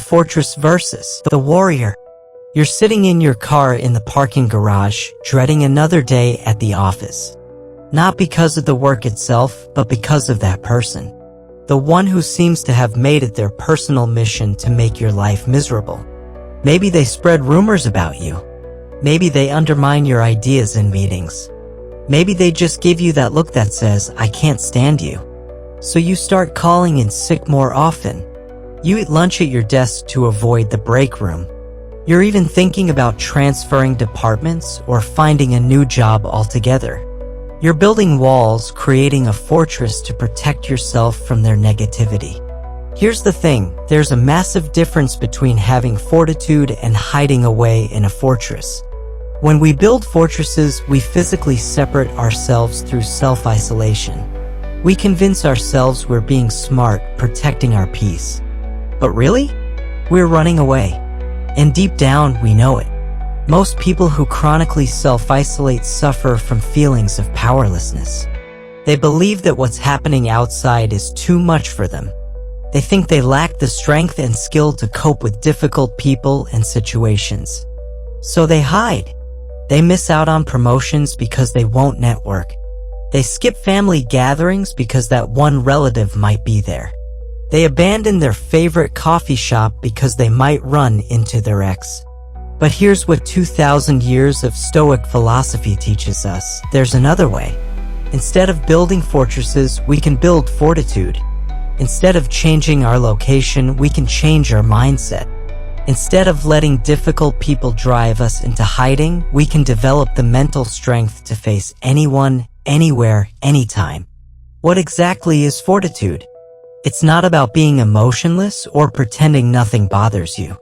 fortress versus the warrior. You're sitting in your car in the parking garage, dreading another day at the office. Not because of the work itself, but because of that person. The one who seems to have made it their personal mission to make your life miserable. Maybe they spread rumors about you. Maybe they undermine your ideas in meetings. Maybe they just give you that look that says, "I can't stand you." So you start calling in sick more often. You eat lunch at your desk to avoid the break room. You're even thinking about transferring departments or finding a new job altogether. You're building walls, creating a fortress to protect yourself from their negativity. Here's the thing, there's a massive difference between having fortitude and hiding away in a fortress. When we build fortresses, we physically separate ourselves through self-isolation. We convince ourselves we're being smart, protecting our peace. But really? We're running away. And deep down, we know it. Most people who chronically self-isolate suffer from feelings of powerlessness. They believe that what's happening outside is too much for them. They think they lack the strength and skill to cope with difficult people and situations. So they hide. They miss out on promotions because they won't network. They skip family gatherings because that one relative might be there. They abandon their favorite coffee shop because they might run into their ex. But here's what 2,000 years of Stoic philosophy teaches us. There's another way. Instead of building fortresses, we can build fortitude. Instead of changing our location, we can change our mindset. Instead of letting difficult people drive us into hiding, we can develop the mental strength to face anyone, anywhere, anytime. What exactly is fortitude? It's not about being emotionless or pretending nothing bothers you.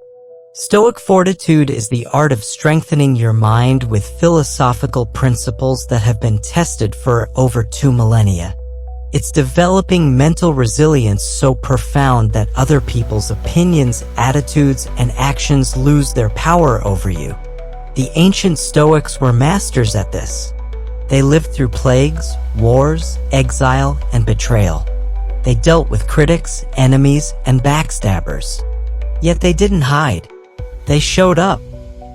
Stoic fortitude is the art of strengthening your mind with philosophical principles that have been tested for over 2 millennia. It's developing mental resilience so profound that other people's opinions, attitudes, and actions lose their power over you. The ancient Stoics were masters at this. They lived through plagues, wars, exile, and betrayal. They dealt with critics, enemies, and backstabbers. Yet they didn't hide. They showed up.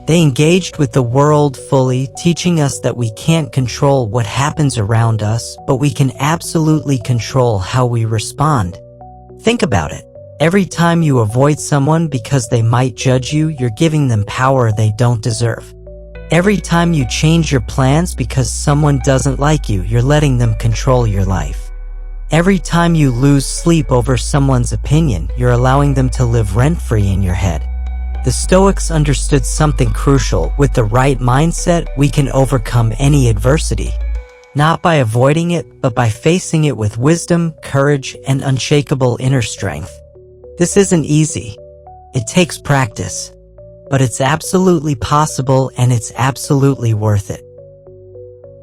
They engaged with the world fully, teaching us that we can't control what happens around us, but we can absolutely control how we respond. Think about it. Every time you avoid someone because they might judge you, you're giving them power they don't deserve. Every time you change your plans because someone doesn't like you, you're letting them control your life. Every time you lose sleep over someone's opinion, you're allowing them to live rent-free in your head. The Stoics understood something crucial. With the right mindset, we can overcome any adversity. Not by avoiding it, but by facing it with wisdom, courage, and unshakable inner strength. This isn't easy. It takes practice. But it's absolutely possible, and it's absolutely worth it.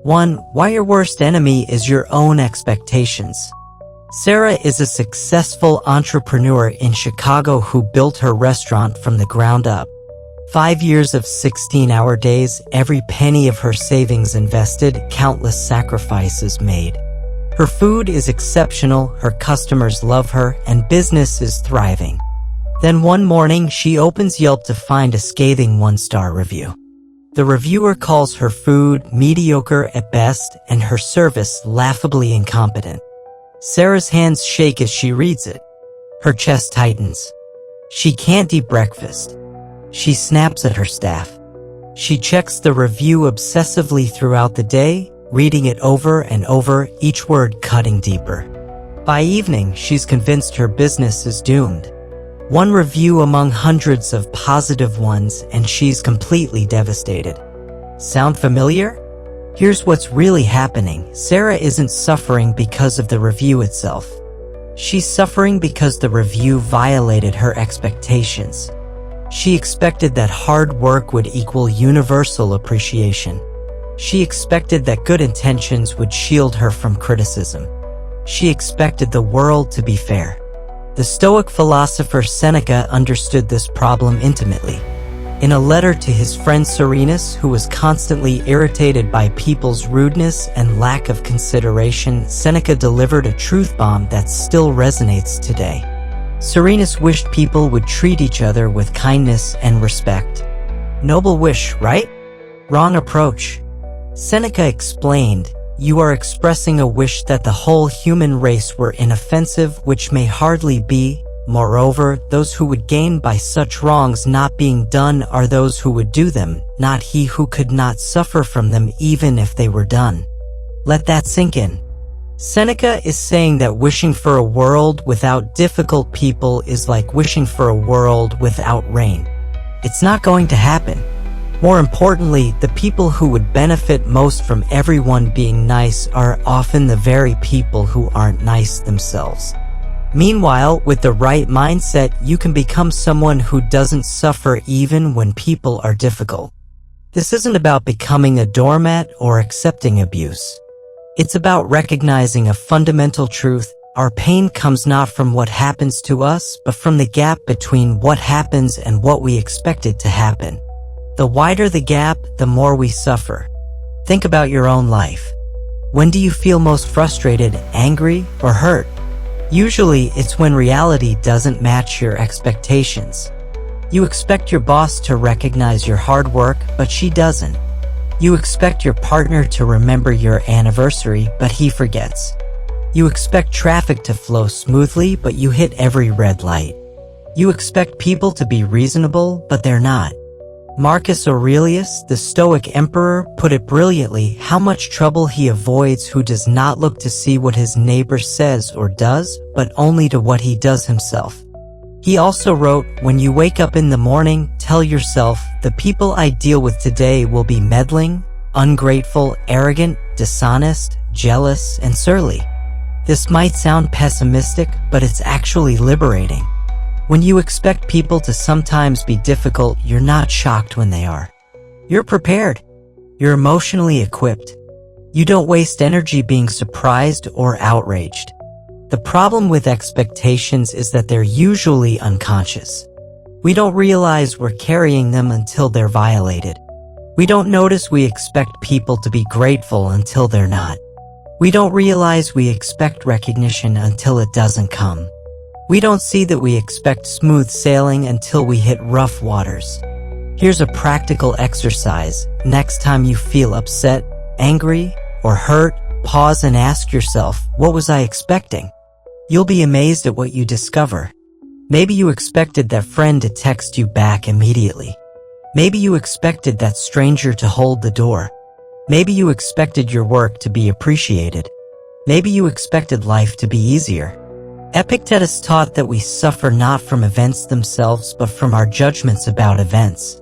1. Why your worst enemy is your own expectations. Sarah is a successful entrepreneur in Chicago who built her restaurant from the ground up. 5 years of 16-hour days, every penny of her savings invested, countless sacrifices made. Her food is exceptional, her customers love her, and business is thriving. Then one morning, she opens Yelp to find a scathing 1-star review. The reviewer calls her food mediocre at best and her service laughably incompetent. Sarah's hands shake as she reads it. Her chest tightens. She can't eat breakfast. She snaps at her staff. She checks the review obsessively throughout the day, reading it over and over, each word cutting deeper. By evening, she's convinced her business is doomed. One review among hundreds of positive ones, and she's completely devastated. Sound familiar? Here's what's really happening. Sarah isn't suffering because of the review itself. She's suffering because the review violated her expectations. She expected that hard work would equal universal appreciation. She expected that good intentions would shield her from criticism. She expected the world to be fair. The Stoic philosopher Seneca understood this problem intimately. In a letter to his friend Serenus, who was constantly irritated by people's rudeness and lack of consideration, Seneca delivered a truth bomb that still resonates today. Serenus wished people would treat each other with kindness and respect. Noble wish, right? Wrong approach. Seneca explained, "You are expressing a wish that the whole human race were inoffensive, which may hardly be. Moreover, those who would gain by such wrongs not being done are those who would do them, not he who could not suffer from them even if they were done." Let that sink in. Seneca is saying that wishing for a world without difficult people is like wishing for a world without rain. It's not going to happen. More importantly, the people who would benefit most from everyone being nice are often the very people who aren't nice themselves. Meanwhile, with the right mindset, you can become someone who doesn't suffer even when people are difficult. This isn't about becoming a doormat or accepting abuse. It's about recognizing a fundamental truth. Our pain comes not from what happens to us, but from the gap between what happens and what we expected to happen. The wider the gap, the more we suffer. Think about your own life. When do you feel most frustrated, angry, or hurt? Usually, it's when reality doesn't match your expectations. You expect your boss to recognize your hard work, but she doesn't. You expect your partner to remember your anniversary, but he forgets. You expect traffic to flow smoothly, but you hit every red light. You expect people to be reasonable, but they're not. Marcus Aurelius, the Stoic emperor, put it brilliantly: how much trouble he avoids who does not look to see what his neighbor says or does, but only to what he does himself. He also wrote, "When you wake up in the morning, tell yourself, the people I deal with today will be meddling, ungrateful, arrogant, dishonest, jealous, and surly." This might sound pessimistic, but it's actually liberating. When you expect people to sometimes be difficult, you're not shocked when they are. You're prepared. You're emotionally equipped. You don't waste energy being surprised or outraged. The problem with expectations is that they're usually unconscious. We don't realize we're carrying them until they're violated. We don't notice we expect people to be grateful until they're not. We don't realize we expect recognition until it doesn't come. We don't see that we expect smooth sailing until we hit rough waters. Here's a practical exercise. Next time you feel upset, angry, or hurt, pause and ask yourself, what was I expecting? You'll be amazed at what you discover. Maybe you expected that friend to text you back immediately. Maybe you expected that stranger to hold the door. Maybe you expected your work to be appreciated. Maybe you expected life to be easier. Epictetus taught that we suffer not from events themselves but from our judgments about events.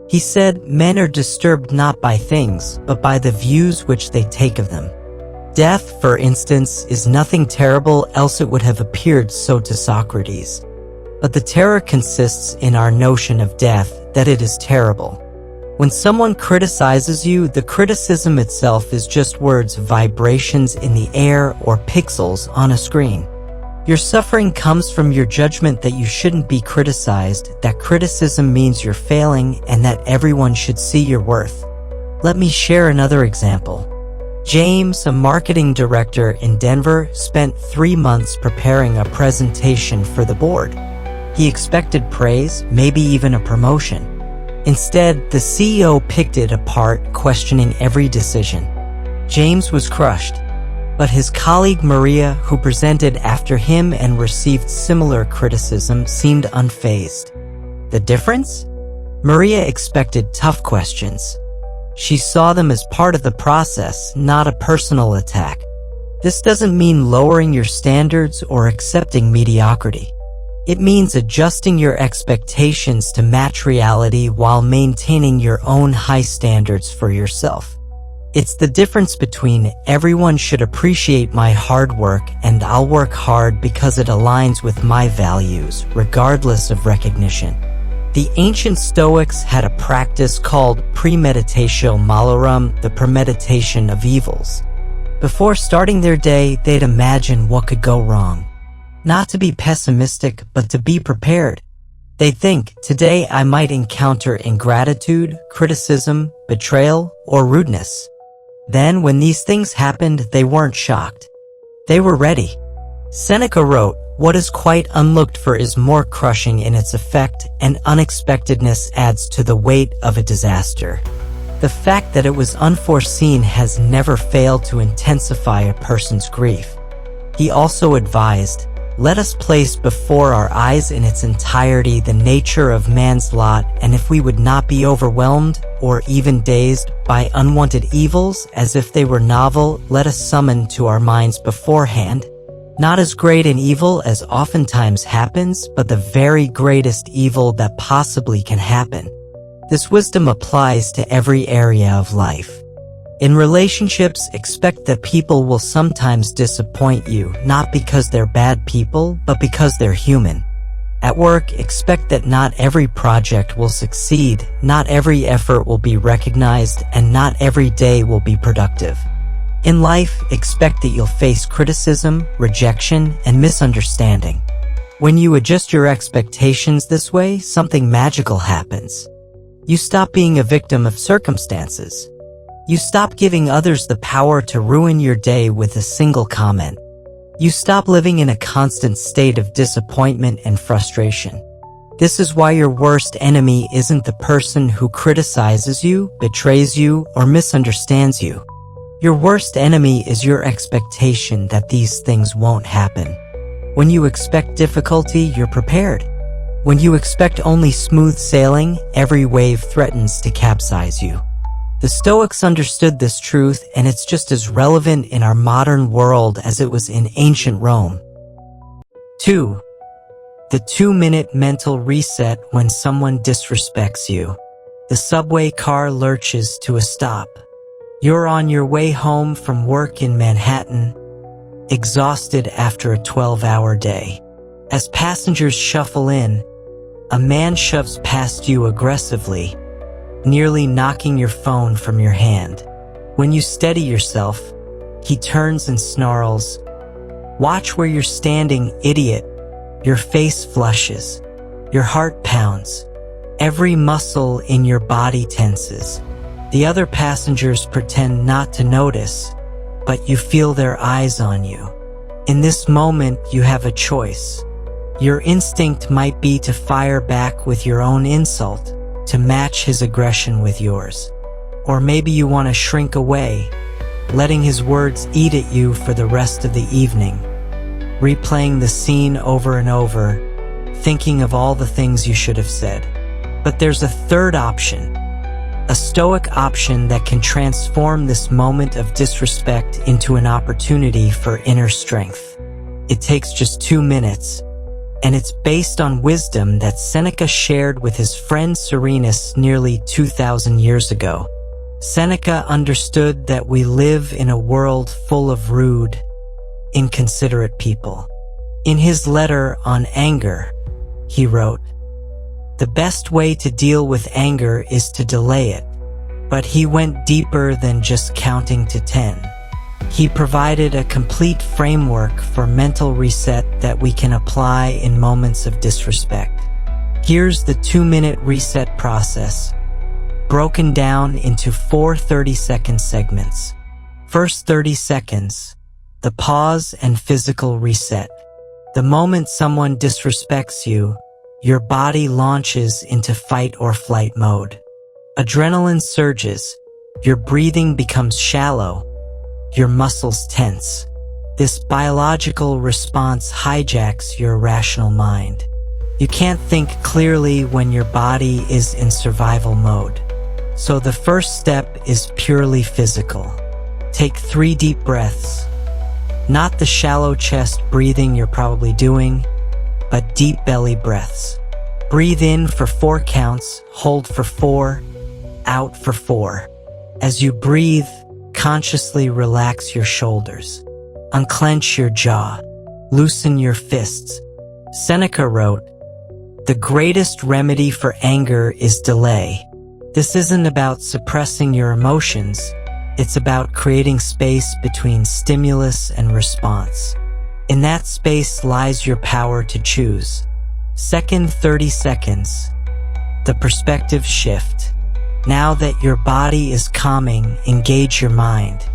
He said, "Men are disturbed not by things, but by the views which they take of them." Death, for instance, is nothing terrible, else it would have appeared so to Socrates. But the terror consists in our notion of death, that it is terrible. When someone criticizes you, the criticism itself is just words, vibrations in the air, or pixels on a screen. Your suffering comes from your judgment that you shouldn't be criticized, that criticism means you're failing, and that everyone should see your worth. Let me share another example. James, a marketing director in Denver, spent 3 months preparing a presentation for the board. He expected praise, maybe even a promotion. Instead, the CEO picked it apart, questioning every decision. James was crushed. But his colleague Maria, who presented after him and received similar criticism, seemed unfazed. The difference? Maria expected tough questions. She saw them as part of the process, not a personal attack. This doesn't mean lowering your standards or accepting mediocrity. It means adjusting your expectations to match reality while maintaining your own high standards for yourself. It's the difference between everyone should appreciate my hard work and I'll work hard because it aligns with my values, regardless of recognition. The ancient Stoics had a practice called premeditatio malorum, the premeditation of evils. Before starting their day, they'd imagine what could go wrong. Not to be pessimistic, but to be prepared. They'd think, today I might encounter ingratitude, criticism, betrayal, or rudeness. Then, when these things happened, they weren't shocked. They were ready. Seneca wrote, "What is quite unlooked for is more crushing in its effect, and unexpectedness adds to the weight of a disaster." The fact that it was unforeseen has never failed to intensify a person's grief. He also advised, "Let us place before our eyes in its entirety the nature of man's lot, and if we would not be overwhelmed, or even dazed, by unwanted evils as if they were novel, let us summon to our minds beforehand, not as great an evil as oftentimes happens, but the very greatest evil that possibly can happen." This wisdom applies to every area of life. In relationships, expect that people will sometimes disappoint you, not because they're bad people, but because they're human. At work, expect that not every project will succeed, not every effort will be recognized, and not every day will be productive. In life, expect that you'll face criticism, rejection, and misunderstanding. When you adjust your expectations this way, something magical happens. You stop being a victim of circumstances. You stop giving others the power to ruin your day with a single comment. You stop living in a constant state of disappointment and frustration. This is why your worst enemy isn't the person who criticizes you, betrays you, or misunderstands you. Your worst enemy is your expectation that these things won't happen. When you expect difficulty, you're prepared. When you expect only smooth sailing, every wave threatens to capsize you. The Stoics understood this truth, and it's just as relevant in our modern world as it was in ancient Rome. 2. The 2-minute mental reset when someone disrespects you. The subway car lurches to a stop. You're on your way home from work in Manhattan, exhausted after a 12-hour day. As passengers shuffle in, a man shoves past you aggressively, nearly knocking your phone from your hand. When you steady yourself, he turns and snarls, "Watch where you're standing, idiot." Your face flushes. Your heart pounds. Every muscle in your body tenses. The other passengers pretend not to notice, but you feel their eyes on you. In this moment, you have a choice. Your instinct might be to fire back with your own insult, to match his aggression with yours. Or maybe you want to shrink away, letting his words eat at you for the rest of the evening, replaying the scene over and over, thinking of all the things you should have said. But there's a third option, a Stoic option that can transform this moment of disrespect into an opportunity for inner strength. It takes just 2 minutes, and it's based on wisdom that Seneca shared with his friend Serenus nearly 2,000 years ago. Seneca understood that we live in a world full of rude, inconsiderate people. In his letter on anger, he wrote, "The best way to deal with anger is to delay it." But he went deeper than just counting to 10. He provided a complete framework for mental reset that we can apply in moments of disrespect. Here's the 2-minute reset process, broken down into 4 30-second segments. First 30 seconds, the pause and physical reset. The moment someone disrespects you, your body launches into fight or flight mode. Adrenaline surges, your breathing becomes shallow, your muscles tense. This biological response hijacks your rational mind. You can't think clearly when your body is in survival mode. So the first step is purely physical. Take 3 deep breaths. Not the shallow chest breathing you're probably doing, but deep belly breaths. Breathe in for 4 counts, hold for 4, out for 4. As you breathe, consciously relax your shoulders. Unclench your jaw. Loosen your fists. Seneca wrote, "The greatest remedy for anger is delay." This isn't about suppressing your emotions. It's about creating space between stimulus and response. In that space lies your power to choose. Second 30 seconds. The perspective shift. Now that your body is calming, engage your mind.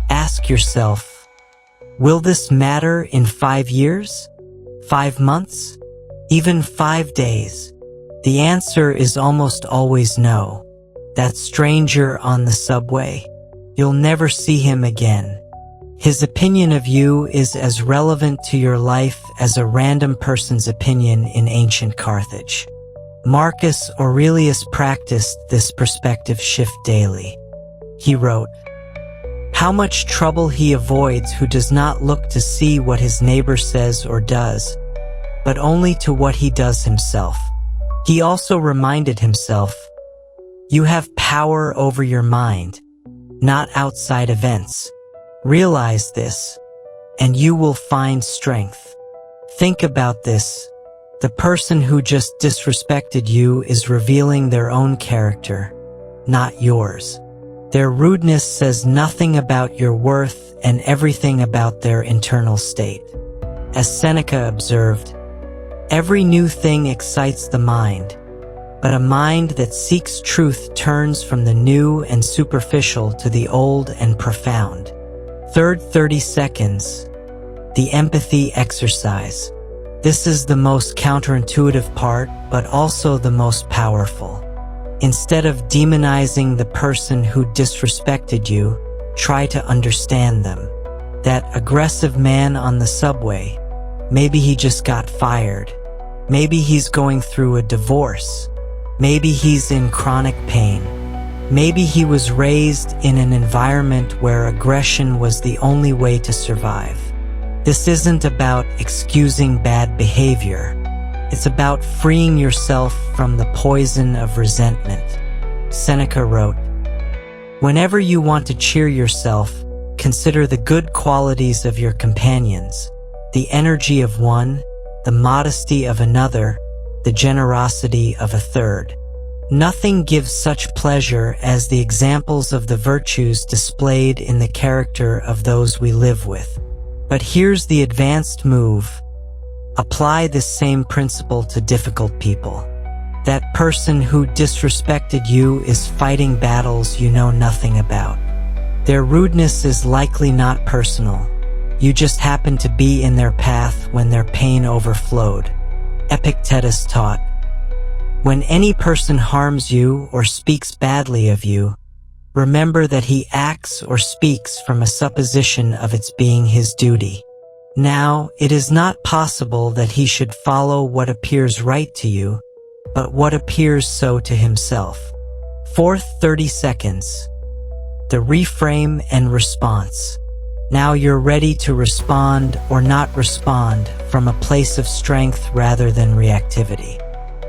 Ask yourself, Will this matter in 5 years? 5 months? Even 5 days? The answer is almost always no. That stranger on the subway, you'll never see him again. His opinion of you is as relevant to your life as a random person's opinion in ancient Carthage. Marcus Aurelius practiced this perspective shift daily. He wrote, "How much trouble he avoids who does not look to see what his neighbor says or does, but only to what he does himself." He also reminded himself, "You have power over your mind, not outside events. Realize this, and you will find strength." Think about this. The person who just disrespected you is revealing their own character, not yours. Their rudeness says nothing about your worth and everything about their internal state. As Seneca observed, "Every new thing excites the mind, but a mind that seeks truth turns from the new and superficial to the old and profound." Third 30 seconds, the empathy exercise. This is the most counterintuitive part, but also the most powerful. Instead of demonizing the person who disrespected you, try to understand them. That aggressive man on the subway, maybe he just got fired. Maybe he's going through a divorce. Maybe he's in chronic pain. Maybe he was raised in an environment where aggression was the only way to survive. This isn't about excusing bad behavior. It's about freeing yourself from the poison of resentment. Seneca wrote, "Whenever you want to cheer yourself, consider the good qualities of your companions, the energy of one, the modesty of another, the generosity of a third. Nothing gives such pleasure as the examples of the virtues displayed in the character of those we live with." But here's the advanced move. Apply this same principle to difficult people. That person who disrespected you is fighting battles you know nothing about. Their rudeness is likely not personal. You just happened to be in their path when their pain overflowed. Epictetus taught, "When any person harms you or speaks badly of you, remember that he acts or speaks from a supposition of its being his duty. Now, it is not possible that he should follow what appears right to you, but what appears so to himself." Fourth 30 seconds. The reframe and response. Now you're ready to respond or not respond from a place of strength rather than reactivity.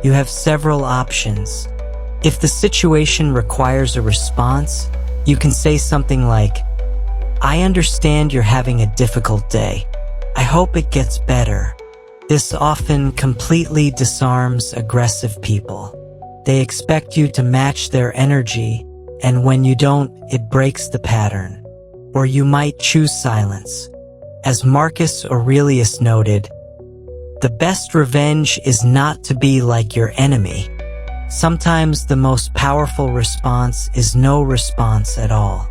You have several options. If the situation requires a response, you can say something like, "I understand you're having a difficult day. I hope it gets better." This often completely disarms aggressive people. They expect you to match their energy, and when you don't, it breaks the pattern. Or you might choose silence. As Marcus Aurelius noted, "The best revenge is not to be like your enemy." Sometimes the most powerful response is no response at all.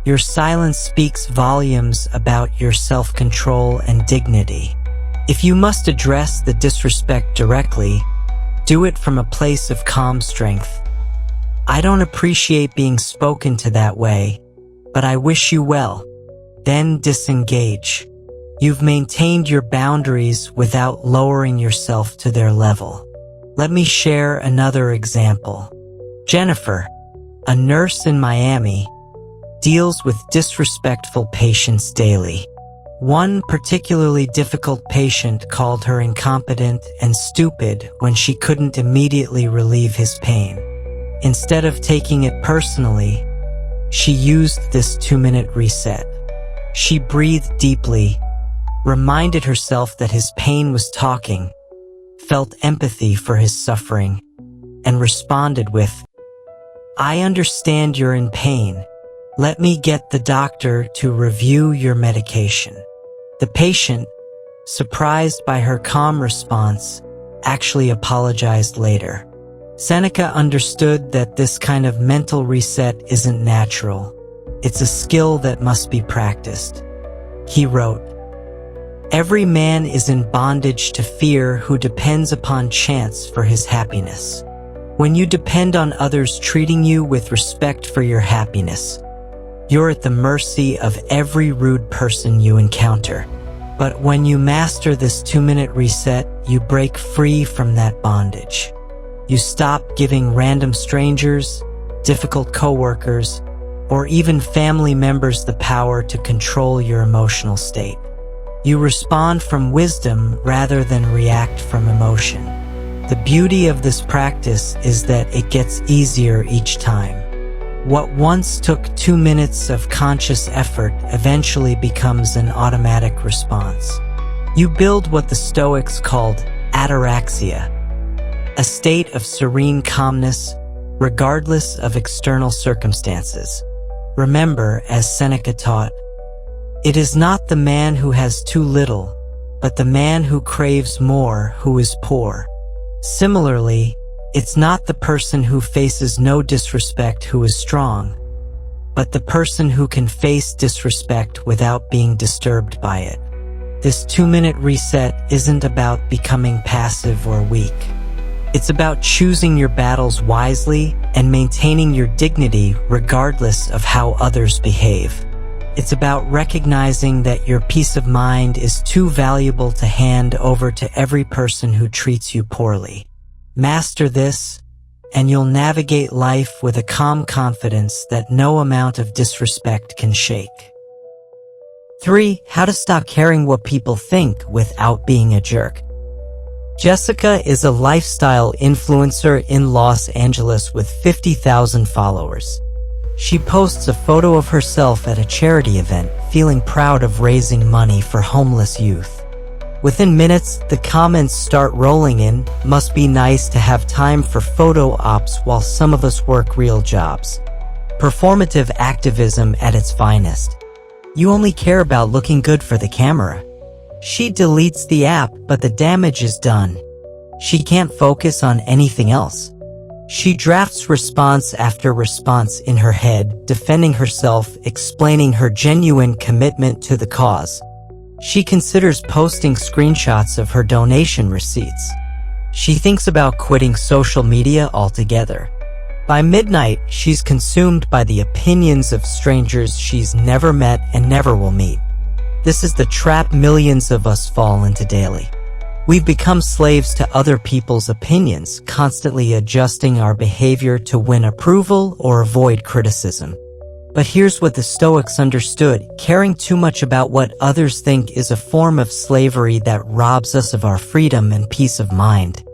Your silence speaks volumes about your self-control and dignity. If you must address the disrespect directly, do it from a place of calm strength. "I don't appreciate being spoken to that way, but I wish you well." Then disengage. You've maintained your boundaries without lowering yourself to their level. Let me share another example. Jennifer, a nurse in Miami, deals with disrespectful patients daily. One particularly difficult patient called her incompetent and stupid when she couldn't immediately relieve his pain. Instead of taking it personally, she used this 2-minute reset. She breathed deeply, reminded herself that his pain was talking, felt empathy for his suffering, and responded with, "I understand you're in pain. Let me get the doctor to review your medication." The patient, surprised by her calm response, actually apologized later. Seneca understood that this kind of mental reset isn't natural. It's a skill that must be practiced. He wrote, Every man is in bondage to fear who depends upon chance for his happiness. When you depend on others treating you with respect for your happiness, you're at the mercy of every rude person you encounter. But when you master this 2-minute reset, you break free from that bondage. You stop giving random strangers, difficult coworkers, or even family members the power to control your emotional state. You respond from wisdom rather than react from emotion. The beauty of this practice is that it gets easier each time. What once took 2 minutes of conscious effort eventually becomes an automatic response. You build what the Stoics called ataraxia, a state of serene calmness regardless of external circumstances. Remember, as Seneca taught, it is not the man who has too little, but the man who craves more who is poor. Similarly, it's not the person who faces no disrespect who is strong, but the person who can face disrespect without being disturbed by it. This 2-minute reset isn't about becoming passive or weak. It's about choosing your battles wisely and maintaining your dignity regardless of how others behave. It's about recognizing that your peace of mind is too valuable to hand over to every person who treats you poorly. Master this, and you'll navigate life with a calm confidence that no amount of disrespect can shake. 3. How to stop caring what people think without being a jerk. Jessica is a lifestyle influencer in Los Angeles with 50,000 followers. She posts a photo of herself at a charity event, feeling proud of raising money for homeless youth. Within minutes, the comments start rolling in. Must be nice to have time for photo ops while some of us work real jobs. Performative activism at its finest. You only care about looking good for the camera. She deletes the app, but the damage is done. She can't focus on anything else. She drafts response after response in her head, defending herself, explaining her genuine commitment to the cause. She considers posting screenshots of her donation receipts. She thinks about quitting social media altogether. By midnight, she's consumed by the opinions of strangers she's never met and never will meet. This is the trap millions of us fall into daily. We've become slaves to other people's opinions, constantly adjusting our behavior to win approval or avoid criticism. But here's what the Stoics understood: caring too much about what others think is a form of slavery that robs us of our freedom and peace of mind.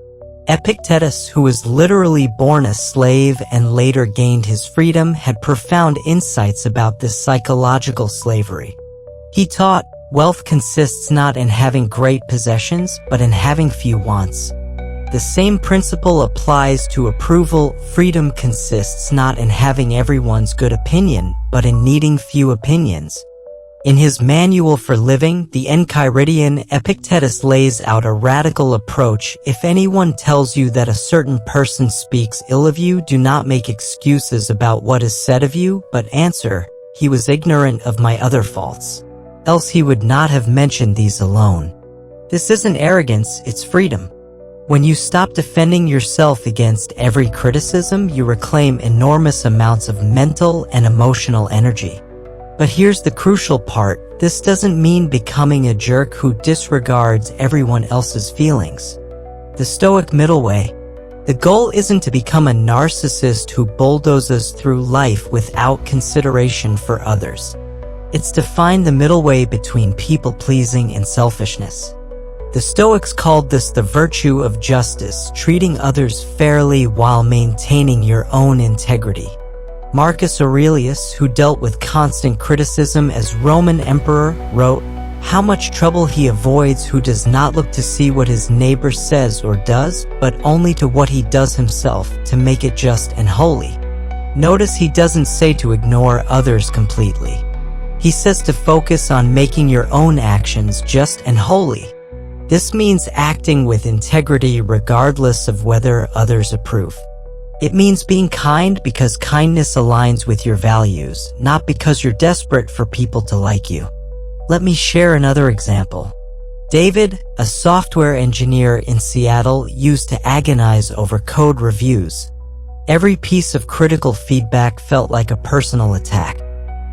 Epictetus, who was literally born a slave and later gained his freedom, had profound insights about this psychological slavery. He taught, wealth consists not in having great possessions, but in having few wants. The same principle applies to approval. Freedom consists not in having everyone's good opinion, but in needing few opinions. In his Manual for Living, the Enchiridion, Epictetus lays out a radical approach. If anyone tells you that a certain person speaks ill of you, do not make excuses about what is said of you, but answer, "He was ignorant of my other faults. Else he would not have mentioned these alone." This isn't arrogance, it's freedom. When you stop defending yourself against every criticism, you reclaim enormous amounts of mental and emotional energy. But here's the crucial part: this doesn't mean becoming a jerk who disregards everyone else's feelings. The Stoic middle way. The goal isn't to become a narcissist who bulldozes through life without consideration for others. It's to find the middle way between people-pleasing and selfishness. The Stoics called this the virtue of justice, treating others fairly while maintaining your own integrity. Marcus Aurelius, who dealt with constant criticism as Roman emperor, wrote, "How much trouble he avoids who does not look to see what his neighbor says or does, but only to what he does himself, to make it just and holy." Notice he doesn't say to ignore others completely. He says to focus on making your own actions just and holy. This means acting with integrity regardless of whether others approve. It means being kind because kindness aligns with your values, not because you're desperate for people to like you. Let me share another example. David, a software engineer in Seattle, used to agonize over code reviews. Every piece of critical feedback felt like a personal attack.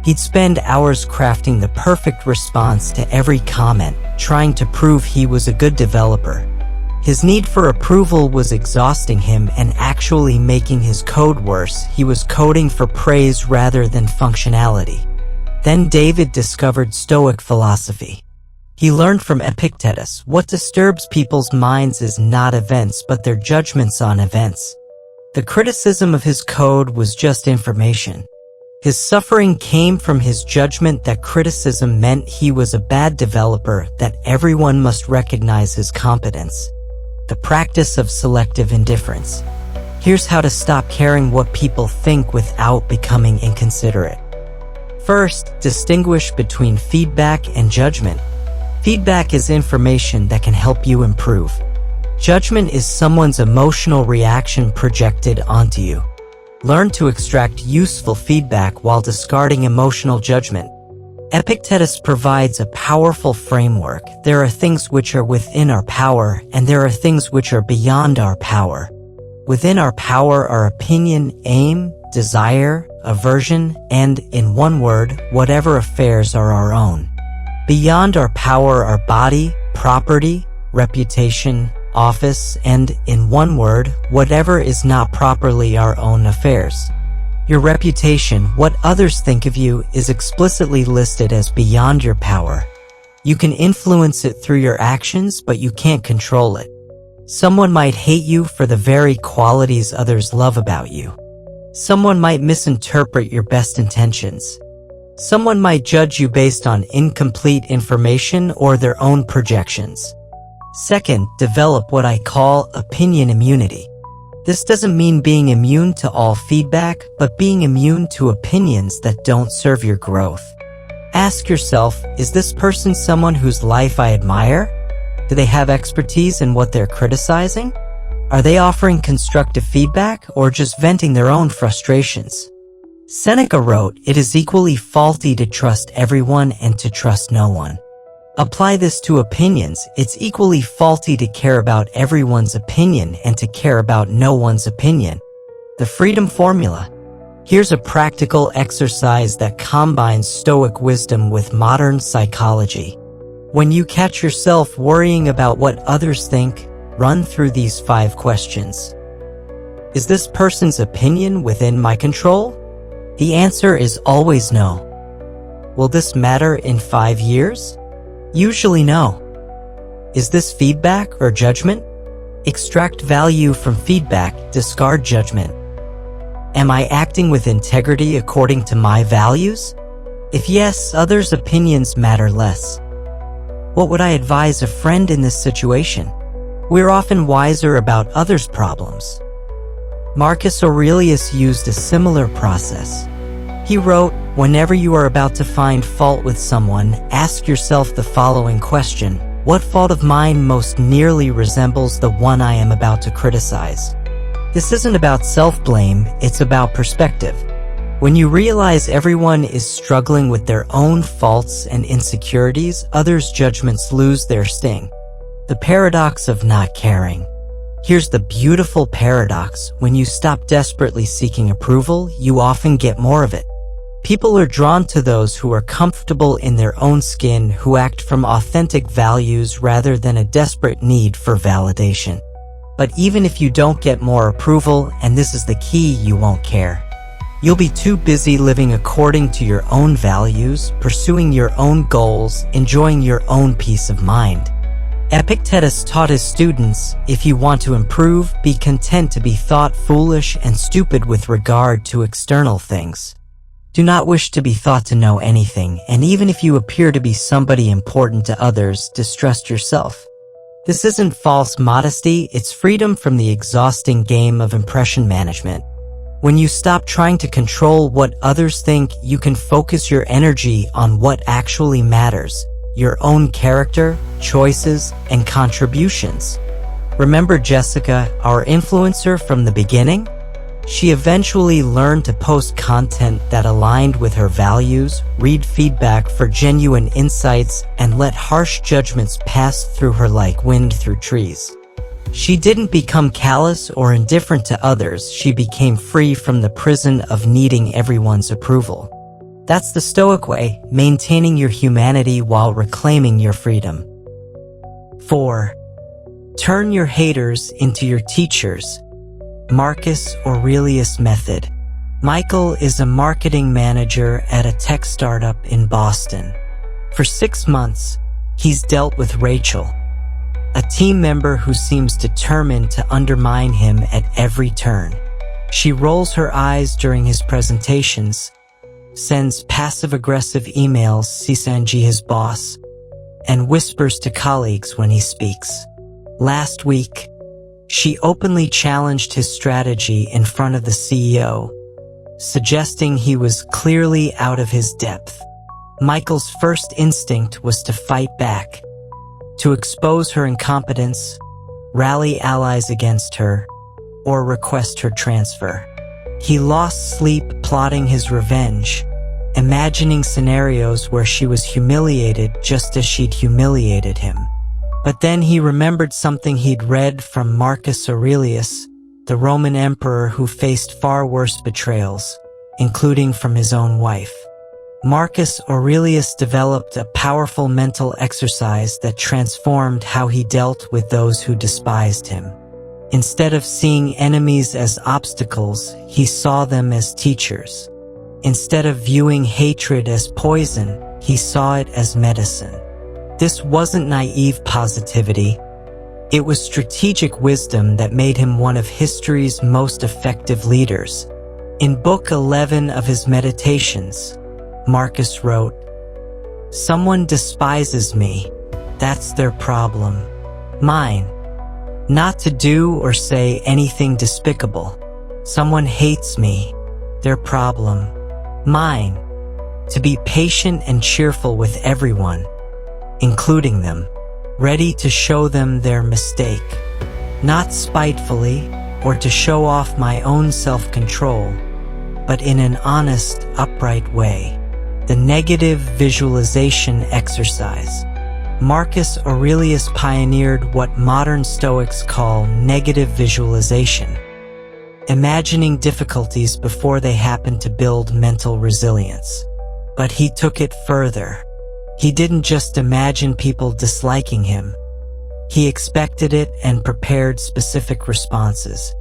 He'd spend hours crafting the perfect response to every comment, trying to prove he was a good developer. His need for approval was exhausting him and actually making his code worse. He was coding for praise rather than functionality. Then David discovered Stoic philosophy. He learned from Epictetus, what disturbs people's minds is not events but their judgments on events. The criticism of his code was just information. His suffering came from his judgment that criticism meant he was a bad developer, that everyone must recognize his competence. The practice of selective indifference. Here's how to stop caring what people think without becoming inconsiderate. First, distinguish between feedback and judgment. Feedback is information that can help you improve. Judgment is someone's emotional reaction projected onto you. Learn to extract useful feedback while discarding emotional judgment. Epictetus provides a powerful framework. There are things which are within our power, and there are things which are beyond our power. Within our power are opinion, aim, desire, aversion, and, in one word, whatever affairs are our own. Beyond our power are body, property, reputation, office, and, in one word, whatever is not properly our own affairs. Your reputation, what others think of you, is explicitly listed as beyond your power. You can influence it through your actions, but you can't control it. Someone might hate you for the very qualities others love about you. Someone might misinterpret your best intentions. Someone might judge you based on incomplete information or their own projections. Second, develop what I call opinion immunity. This doesn't mean being immune to all feedback, but being immune to opinions that don't serve your growth. Ask yourself, is this person someone whose life I admire? Do they have expertise in what they're criticizing? Are they offering constructive feedback or just venting their own frustrations? Seneca wrote, "It is equally faulty to trust everyone and to trust no one." Apply this to opinions. It's equally faulty to care about everyone's opinion and to care about no one's opinion. The Freedom Formula. Here's a practical exercise that combines Stoic wisdom with modern psychology. When you catch yourself worrying about what others think, run through these 5 questions. Is this person's opinion within my control? The answer is always no. Will this matter in 5 years? Usually no. Is this feedback or judgment? Extract value from feedback, discard judgment. Am I acting with integrity according to my values? If yes, others' opinions matter less. What would I advise a friend in this situation? We're often wiser about others' problems. Marcus Aurelius used a similar process. He wrote, "Whenever you are about to find fault with someone, ask yourself the following question: what fault of mine most nearly resembles the one I am about to criticize?" This isn't about self-blame, it's about perspective. When you realize everyone is struggling with their own faults and insecurities, others' judgments lose their sting. The paradox of not caring. Here's the beautiful paradox: when you stop desperately seeking approval, you often get more of it. People are drawn to those who are comfortable in their own skin, who act from authentic values rather than a desperate need for validation. But even if you don't get more approval, and this is the key, you won't care. You'll be too busy living according to your own values, pursuing your own goals, enjoying your own peace of mind. Epictetus taught his students, if you want to improve, be content to be thought foolish and stupid with regard to external things. Do not wish to be thought to know anything, and even if you appear to be somebody important to others, distrust yourself. This isn't false modesty, it's freedom from the exhausting game of impression management. When you stop trying to control what others think, you can focus your energy on what actually matters: your own character, choices, and contributions. Remember Jessica, our influencer from the beginning? She eventually learned to post content that aligned with her values, read feedback for genuine insights, and let harsh judgments pass through her like wind through trees. She didn't become callous or indifferent to others, she became free from the prison of needing everyone's approval. That's the Stoic way, maintaining your humanity while reclaiming your freedom. 4. Turn your haters into your teachers. Marcus Aurelius method. Michael is a marketing manager at a tech startup in Boston. For 6 months, he's dealt with Rachel, a team member who seems determined to undermine him at every turn. She rolls her eyes during his presentations, sends passive-aggressive emails to his boss, and whispers to colleagues when he speaks. Last week, she openly challenged his strategy in front of the CEO, suggesting he was clearly out of his depth. Michael's first instinct was to fight back, to expose her incompetence, rally allies against her, or request her transfer. He lost sleep plotting his revenge, imagining scenarios where she was humiliated just as she'd humiliated him. But then he remembered something he'd read from Marcus Aurelius, the Roman emperor who faced far worse betrayals, including from his own wife. Marcus Aurelius developed a powerful mental exercise that transformed how he dealt with those who despised him. Instead of seeing enemies as obstacles, he saw them as teachers. Instead of viewing hatred as poison, he saw it as medicine. This wasn't naive positivity. It was strategic wisdom that made him one of history's most effective leaders. In Book 11 of his Meditations, Marcus wrote, "Someone despises me. That's their problem. Mine. Not to do or say anything despicable. Someone hates me. Their problem. Mine. To be patient and cheerful with everyone, including them, ready to show them their mistake, not spitefully or to show off my own self-control, but in an honest, upright way." The negative visualization exercise. Marcus Aurelius pioneered what modern Stoics call negative visualization, imagining difficulties before they happen to build mental resilience. But he took it further. He didn't just imagine people disliking him. He expected it and prepared specific responses.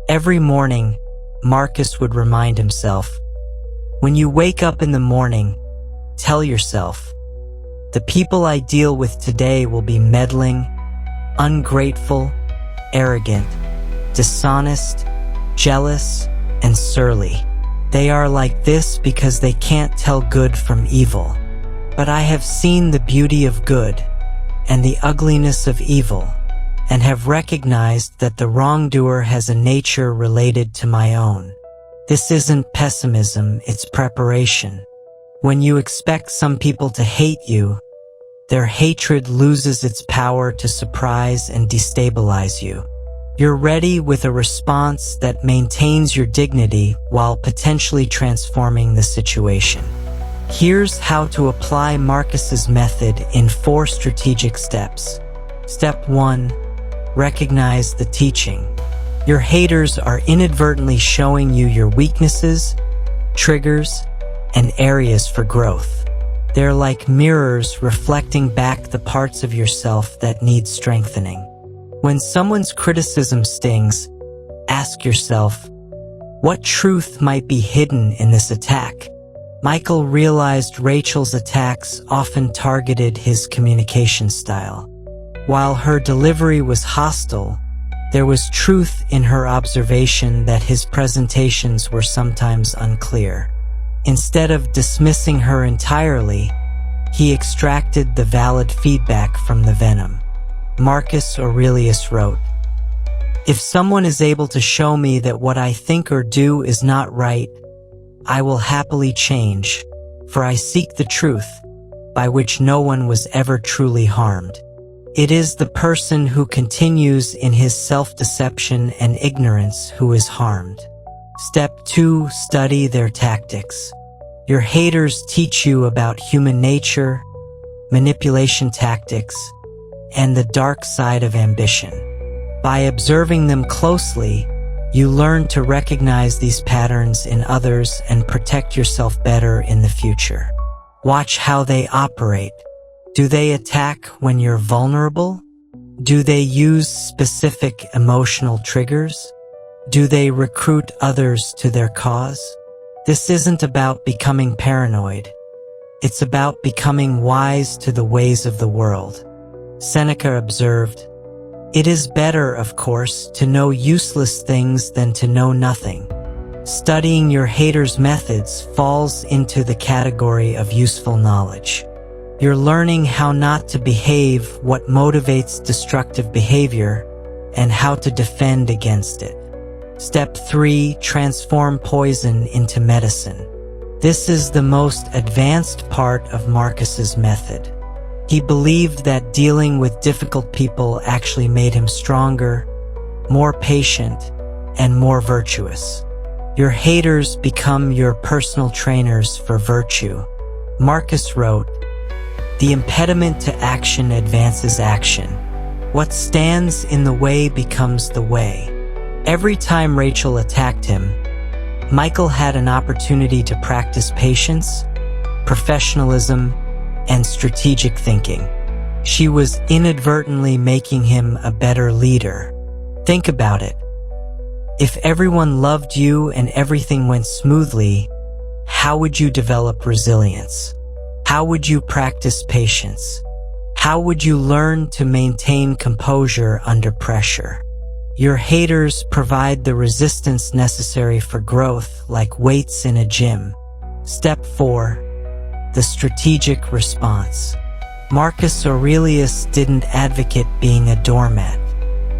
Every morning, Marcus would remind himself, "When you wake up in the morning, tell yourself, the people I deal with today will be meddling, ungrateful, arrogant, dishonest, jealous, and surly. They are like this because they can't tell good from evil. But I have seen the beauty of good and the ugliness of evil, and have recognized that the wrongdoer has a nature related to my own. This isn't pessimism, it's preparation. When you expect some people to hate you, their hatred loses its power to surprise and destabilize you. You're ready with a response that maintains your dignity while potentially transforming the situation." Here's how to apply Marcus's method in 4 strategic steps. Step 1. Recognize the teaching. Your haters are inadvertently showing you your weaknesses, triggers, and areas for growth. They're like mirrors reflecting back the parts of yourself that need strengthening. When someone's criticism stings, ask yourself, what truth might be hidden in this attack? Michael realized Rachel's attacks often targeted his communication style. While her delivery was hostile, there was truth in her observation that his presentations were sometimes unclear. Instead of dismissing her entirely, he extracted the valid feedback from the venom. Marcus Aurelius wrote, "If someone is able to show me that what I think or do is not right, I will happily change, for I seek the truth, by which no one was ever truly harmed. It is the person who continues in his self-deception and ignorance who is harmed." Step 2. Study their tactics. Your haters teach you about human nature, manipulation tactics, and the dark side of ambition. By observing them closely, you learn to recognize these patterns in others and protect yourself better in the future. Watch how they operate. Do they attack when you're vulnerable? Do they use specific emotional triggers? Do they recruit others to their cause? This isn't about becoming paranoid. It's about becoming wise to the ways of the world. Seneca observed, "It is better, of course, to know useless things than to know nothing." Studying your haters' methods falls into the category of useful knowledge. You're learning how not to behave, what motivates destructive behavior, and how to defend against it. Step 3. Transform poison into medicine. This is the most advanced part of Marcus's method. He believed that dealing with difficult people actually made him stronger, more patient, and more virtuous. Your haters become your personal trainers for virtue. Marcus wrote, "The impediment to action advances action. What stands in the way becomes the way." Every time Rachel attacked him, Michael had an opportunity to practice patience, professionalism, and strategic thinking. She was inadvertently making him a better leader. Think about it. If everyone loved you and everything went smoothly, how would you develop resilience? How would you practice patience? How would you learn to maintain composure under pressure? Your haters provide the resistance necessary for growth, like weights in a gym. Step 4. The strategic response. Marcus Aurelius didn't advocate being a doormat.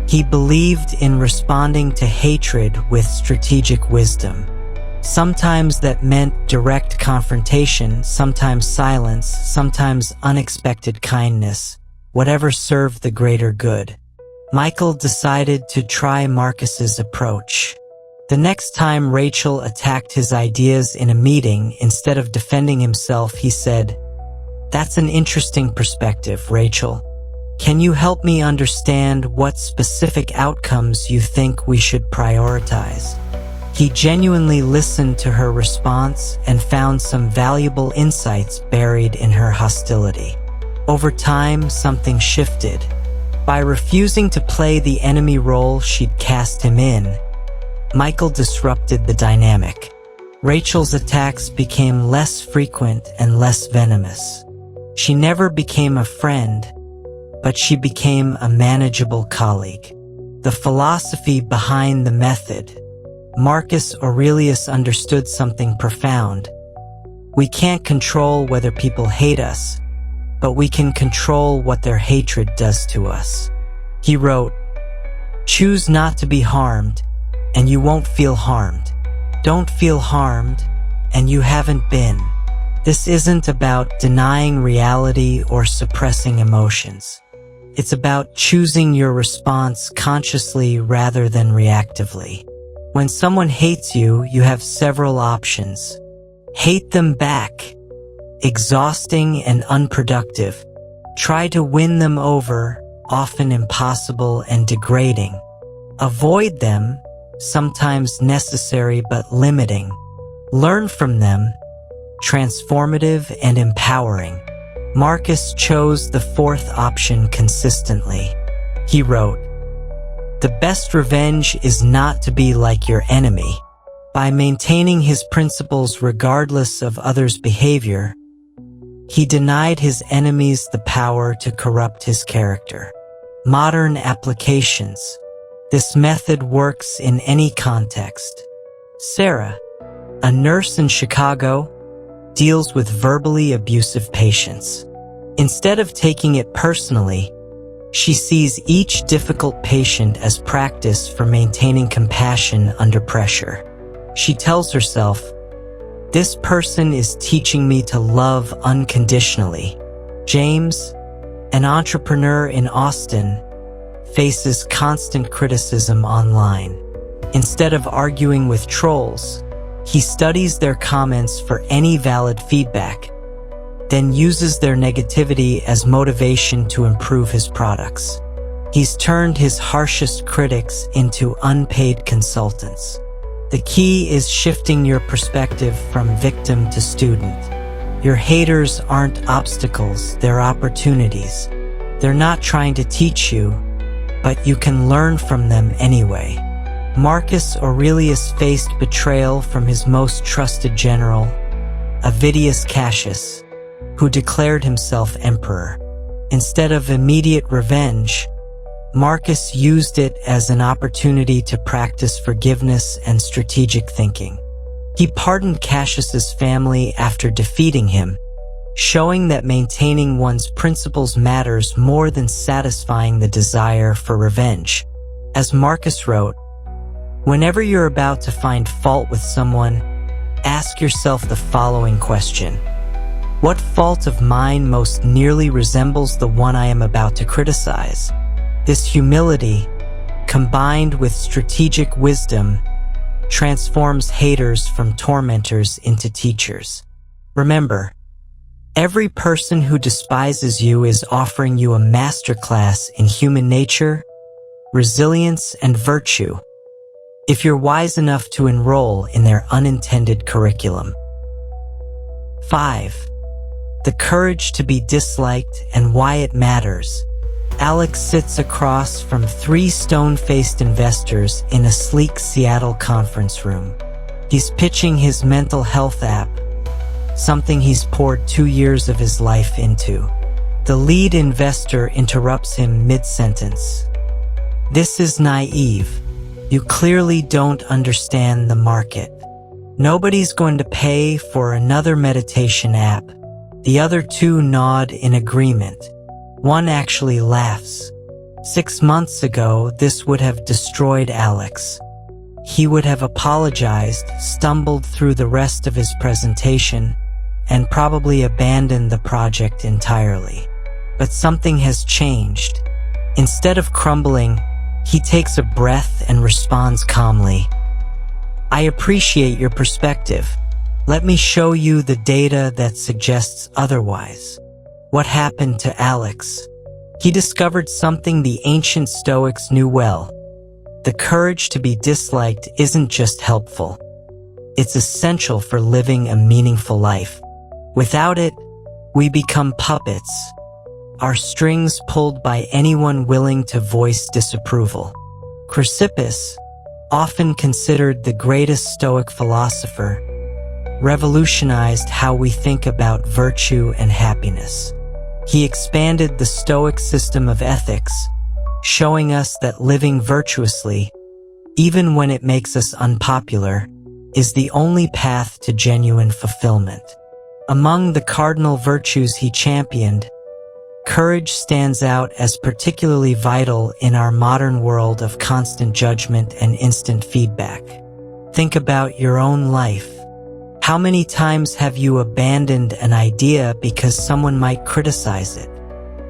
He believed in responding to hatred with strategic wisdom. Sometimes that meant direct confrontation, sometimes silence, sometimes unexpected kindness, whatever served the greater good. Michael decided to try Marcus's approach. The next time Rachel attacked his ideas in a meeting, instead of defending himself, he said, "That's an interesting perspective, Rachel. Can you help me understand what specific outcomes you think we should prioritize?" He genuinely listened to her response and found some valuable insights buried in her hostility. Over time, something shifted. By refusing to play the enemy role she'd cast him in, Michael disrupted the dynamic. Rachel's attacks became less frequent and less venomous. She never became a friend, but she became a manageable colleague. The philosophy behind the method. Marcus Aurelius understood something profound. We can't control whether people hate us, but we can control what their hatred does to us. He wrote, "Choose not to be harmed, and you won't feel harmed. Don't feel harmed, and you haven't been." This isn't about denying reality or suppressing emotions. It's about choosing your response consciously rather than reactively. When someone hates you, you have several options. Hate them back. Exhausting and unproductive. Try to win them over, often impossible and degrading. Avoid them, sometimes necessary but limiting. Learn from them, transformative and empowering. Marcus chose the fourth option consistently. He wrote, "The best revenge is not to be like your enemy." By maintaining his principles regardless of others' behavior, he denied his enemies the power to corrupt his character. Modern applications. This method works in any context. Sarah, a nurse in Chicago, deals with verbally abusive patients. Instead of taking it personally, she sees each difficult patient as practice for maintaining compassion under pressure. She tells herself, "This person is teaching me to love unconditionally." James, an entrepreneur in Austin, faces constant criticism online. Instead of arguing with trolls, he studies their comments for any valid feedback, then uses their negativity as motivation to improve his products. He's turned his harshest critics into unpaid consultants. The key is shifting your perspective from victim to student. Your haters aren't obstacles, they're opportunities. They're not trying to teach you, but you can learn from them anyway. Marcus Aurelius faced betrayal from his most trusted general, Avidius Cassius, who declared himself emperor. Instead of immediate revenge, Marcus used it as an opportunity to practice forgiveness and strategic thinking. He pardoned Cassius's family after defeating him, showing that maintaining one's principles matters more than satisfying the desire for revenge. As Marcus wrote, "Whenever you're about to find fault with someone, ask yourself the following question. What fault of mine most nearly resembles the one I am about to criticize?" This humility, combined with strategic wisdom, transforms haters from tormentors into teachers. Remember, every person who despises you is offering you a masterclass in human nature, resilience, and virtue, if you're wise enough to enroll in their unintended curriculum. 5. The courage to be disliked and why it matters. Alex sits across from 3 stone-faced investors in a sleek Seattle conference room. He's pitching his mental health app, something he's poured 2 years of his life into. The lead investor interrupts him mid-sentence. "This is naive. You clearly don't understand the market. Nobody's going to pay for another meditation app." The other 2 nod in agreement. One actually laughs. 6 months ago, this would have destroyed Alex. He would have apologized, stumbled through the rest of his presentation, and probably abandoned the project entirely. But something has changed. Instead of crumbling, he takes a breath and responds calmly. "I appreciate your perspective. Let me show you the data that suggests otherwise." What happened to Alex? He discovered something the ancient Stoics knew well. The courage to be disliked isn't just helpful. It's essential for living a meaningful life. Without it, we become puppets, our strings pulled by anyone willing to voice disapproval. Chrysippus, often considered the greatest Stoic philosopher, revolutionized how we think about virtue and happiness. He expanded the Stoic system of ethics, showing us that living virtuously, even when it makes us unpopular, is the only path to genuine fulfillment. Among the cardinal virtues he championed, courage stands out as particularly vital in our modern world of constant judgment and instant feedback. Think about your own life. How many times have you abandoned an idea because someone might criticize it?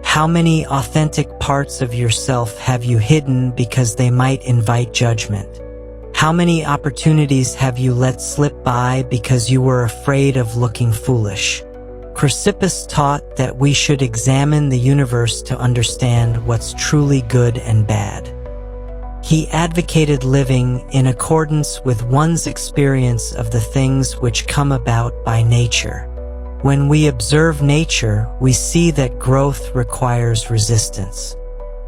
How many authentic parts of yourself have you hidden because they might invite judgment? How many opportunities have you let slip by because you were afraid of looking foolish? Chrysippus taught that we should examine the universe to understand what's truly good and bad. He advocated living in accordance with one's experience of the things which come about by nature. When we observe nature, we see that growth requires resistance.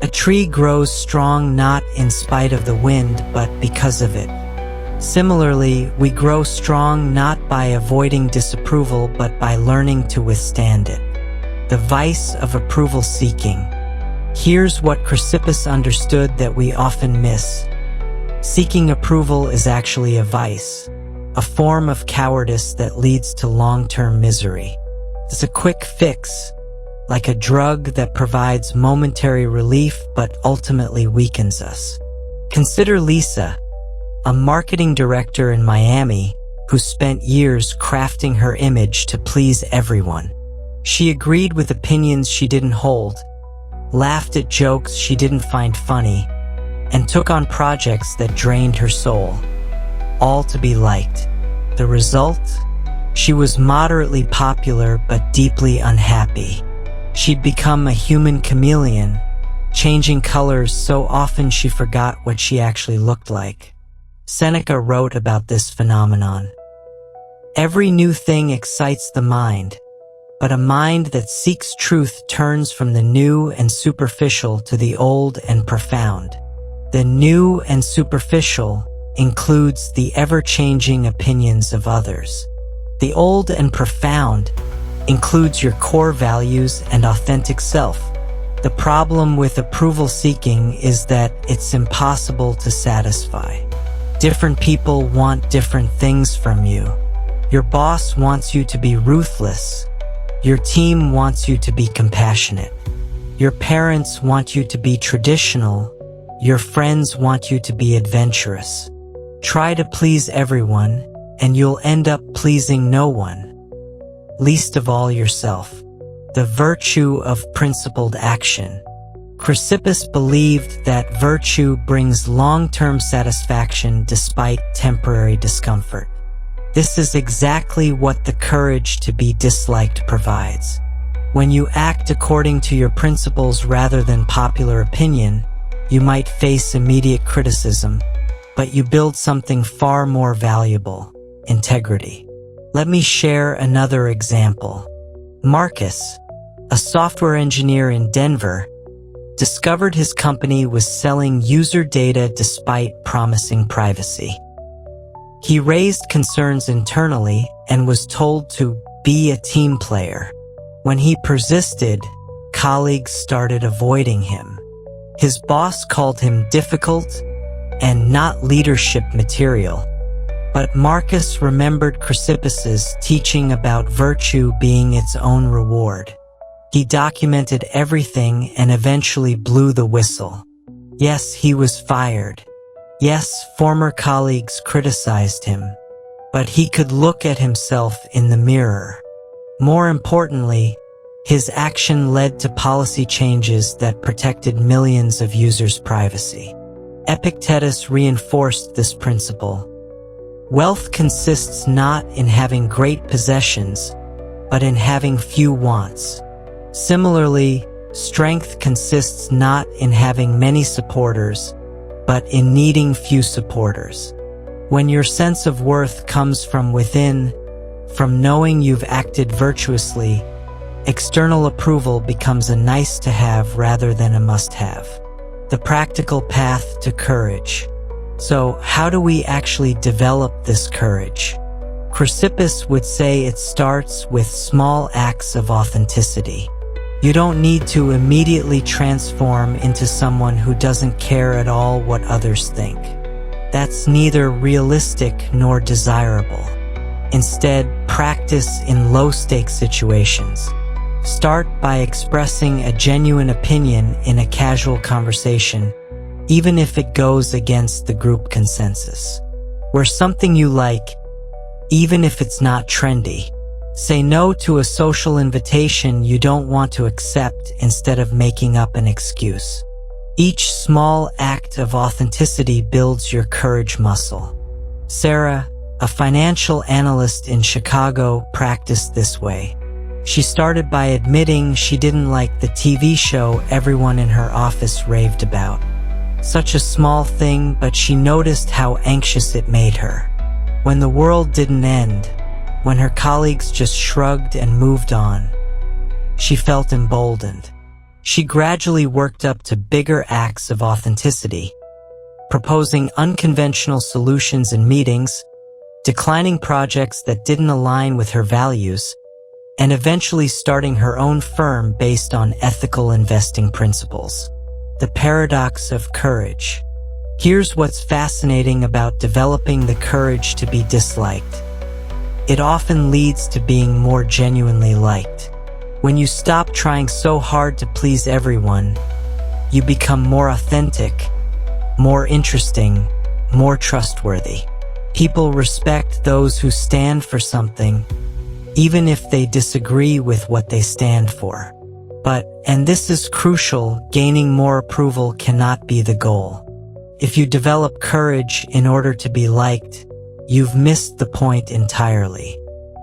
A tree grows strong not in spite of the wind, but because of it. Similarly, we grow strong not by avoiding disapproval, but by learning to withstand it. The vice of approval seeking. Here's what Chrysippus understood that we often miss. Seeking approval is actually a vice, a form of cowardice that leads to long-term misery. It's a quick fix, like a drug that provides momentary relief but ultimately weakens us. Consider Lisa, a marketing director in Miami who spent years crafting her image to please everyone. She agreed with opinions she didn't hold, laughed at jokes she didn't find funny, and took on projects that drained her soul, all to be liked. The result? She was moderately popular but deeply unhappy. She'd become a human chameleon, changing colors so often she forgot what she actually looked like. Seneca wrote about this phenomenon. Every new thing excites the mind, but a mind that seeks truth turns from the new and superficial to the old and profound. The new and superficial includes the ever-changing opinions of others. The old and profound includes your core values and authentic self. The problem with approval seeking is that it's impossible to satisfy. Different people want different things from you. Your boss wants you to be ruthless. Your team wants you to be compassionate. Your parents want you to be traditional. Your friends want you to be adventurous. Try to please everyone, and you'll end up pleasing no one, least of all yourself. The virtue of principled action. Chrysippus believed that virtue brings long-term satisfaction despite temporary discomfort. This is exactly what the courage to be disliked provides. When you act according to your principles rather than popular opinion, you might face immediate criticism, but you build something far more valuable: integrity. Let me share another example. Marcus, a software engineer in Denver, discovered his company was selling user data despite promising privacy. He raised concerns internally and was told to be a team player. When he persisted, colleagues started avoiding him. His boss called him difficult and not leadership material. But Marcus remembered Chrysippus's teaching about virtue being its own reward. He documented everything and eventually blew the whistle. Yes, he was fired. Yes, former colleagues criticized him. But he could look at himself in the mirror. More importantly, his action led to policy changes that protected millions of users' privacy. Epictetus reinforced this principle. Wealth consists not in having great possessions, but in having few wants. Similarly, strength consists not in having many supporters, but in needing few supporters. When your sense of worth comes from within, from knowing you've acted virtuously, external approval becomes a nice-to-have rather than a must-have. The practical path to courage. So, how do we actually develop this courage? Chrysippus would say it starts with small acts of authenticity. You don't need to immediately transform into someone who doesn't care at all what others think. That's neither realistic nor desirable. Instead, practice in low-stakes situations. Start by expressing a genuine opinion in a casual conversation, even if it goes against the group consensus. Wear something you like, even if it's not trendy. Say no to a social invitation you don't want to accept instead of making up an excuse. Each small act of authenticity builds your courage muscle. Sarah, a financial analyst in Chicago, practiced this way. She started by admitting she didn't like the TV show everyone in her office raved about. Such a small thing, but she noticed how anxious it made her. When the world didn't end, when her colleagues just shrugged and moved on, she felt emboldened. She gradually worked up to bigger acts of authenticity, proposing unconventional solutions in meetings, declining projects that didn't align with her values, and eventually starting her own firm based on ethical investing principles. The paradox of courage. Here's what's fascinating about developing the courage to be disliked. It often leads to being more genuinely liked. When you stop trying so hard to please everyone, you become more authentic, more interesting, more trustworthy. People respect those who stand for something, even if they disagree with what they stand for. But, and this is crucial, gaining more approval cannot be the goal. If you develop courage in order to be liked, you've missed the point entirely.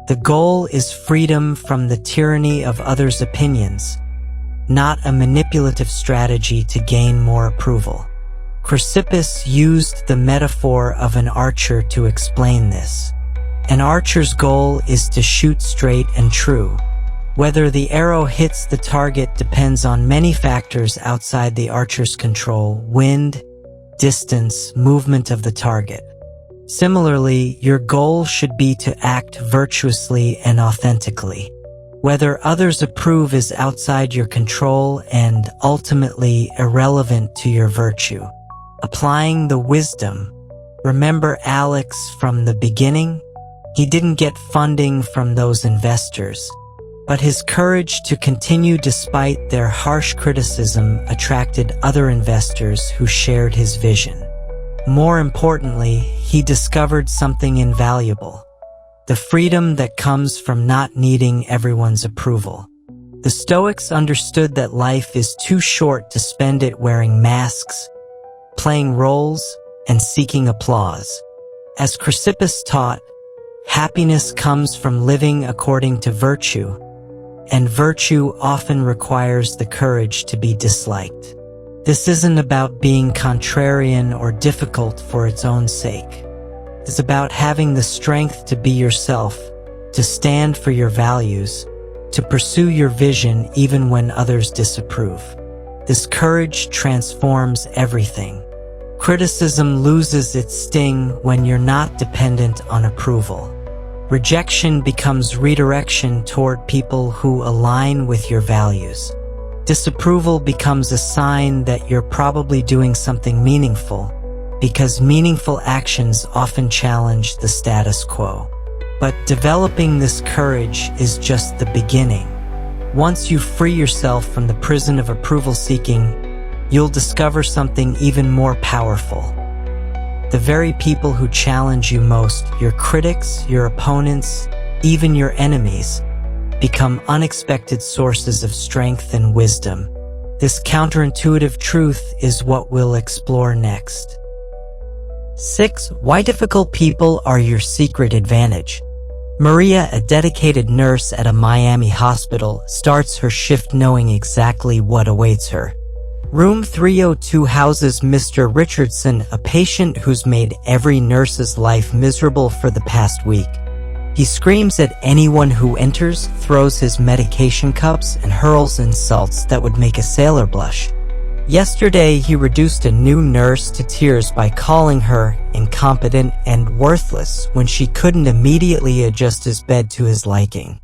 The goal is freedom from the tyranny of others' opinions, not a manipulative strategy to gain more approval. Chrysippus used the metaphor of an archer to explain this. An archer's goal is to shoot straight and true. Whether the arrow hits the target depends on many factors outside the archer's control: wind, distance, movement of the target. Similarly, your goal should be to act virtuously and authentically. Whether others approve is outside your control and ultimately irrelevant to your virtue. Applying the wisdom. Remember Alex from the beginning? He didn't get funding from those investors, but his courage to continue despite their harsh criticism attracted other investors who shared his vision. More importantly, he discovered something invaluable: the freedom that comes from not needing everyone's approval. The Stoics understood that life is too short to spend it wearing masks, playing roles, and seeking applause. As Chrysippus taught, happiness comes from living according to virtue, and virtue often requires the courage to be disliked. This isn't about being contrarian or difficult for its own sake. It's about having the strength to be yourself, to stand for your values, to pursue your vision even when others disapprove. This courage transforms everything. Criticism loses its sting when you're not dependent on approval. Rejection becomes redirection toward people who align with your values. Disapproval becomes a sign that you're probably doing something meaningful, because meaningful actions often challenge the status quo. But developing this courage is just the beginning. Once you free yourself from the prison of approval seeking, you'll discover something even more powerful. The very people who challenge you most, your critics, your opponents, even your enemies, become unexpected sources of strength and wisdom. This counterintuitive truth is what we'll explore next. 6. Why difficult people are your secret advantage. Maria, a dedicated nurse at a Miami hospital, starts her shift knowing exactly what awaits her. Room 302 houses Mr. Richardson, a patient who's made every nurse's life miserable for the past week. He screams at anyone who enters, throws his medication cups, and hurls insults that would make a sailor blush. Yesterday, he reduced a new nurse to tears by calling her incompetent and worthless when she couldn't immediately adjust his bed to his liking.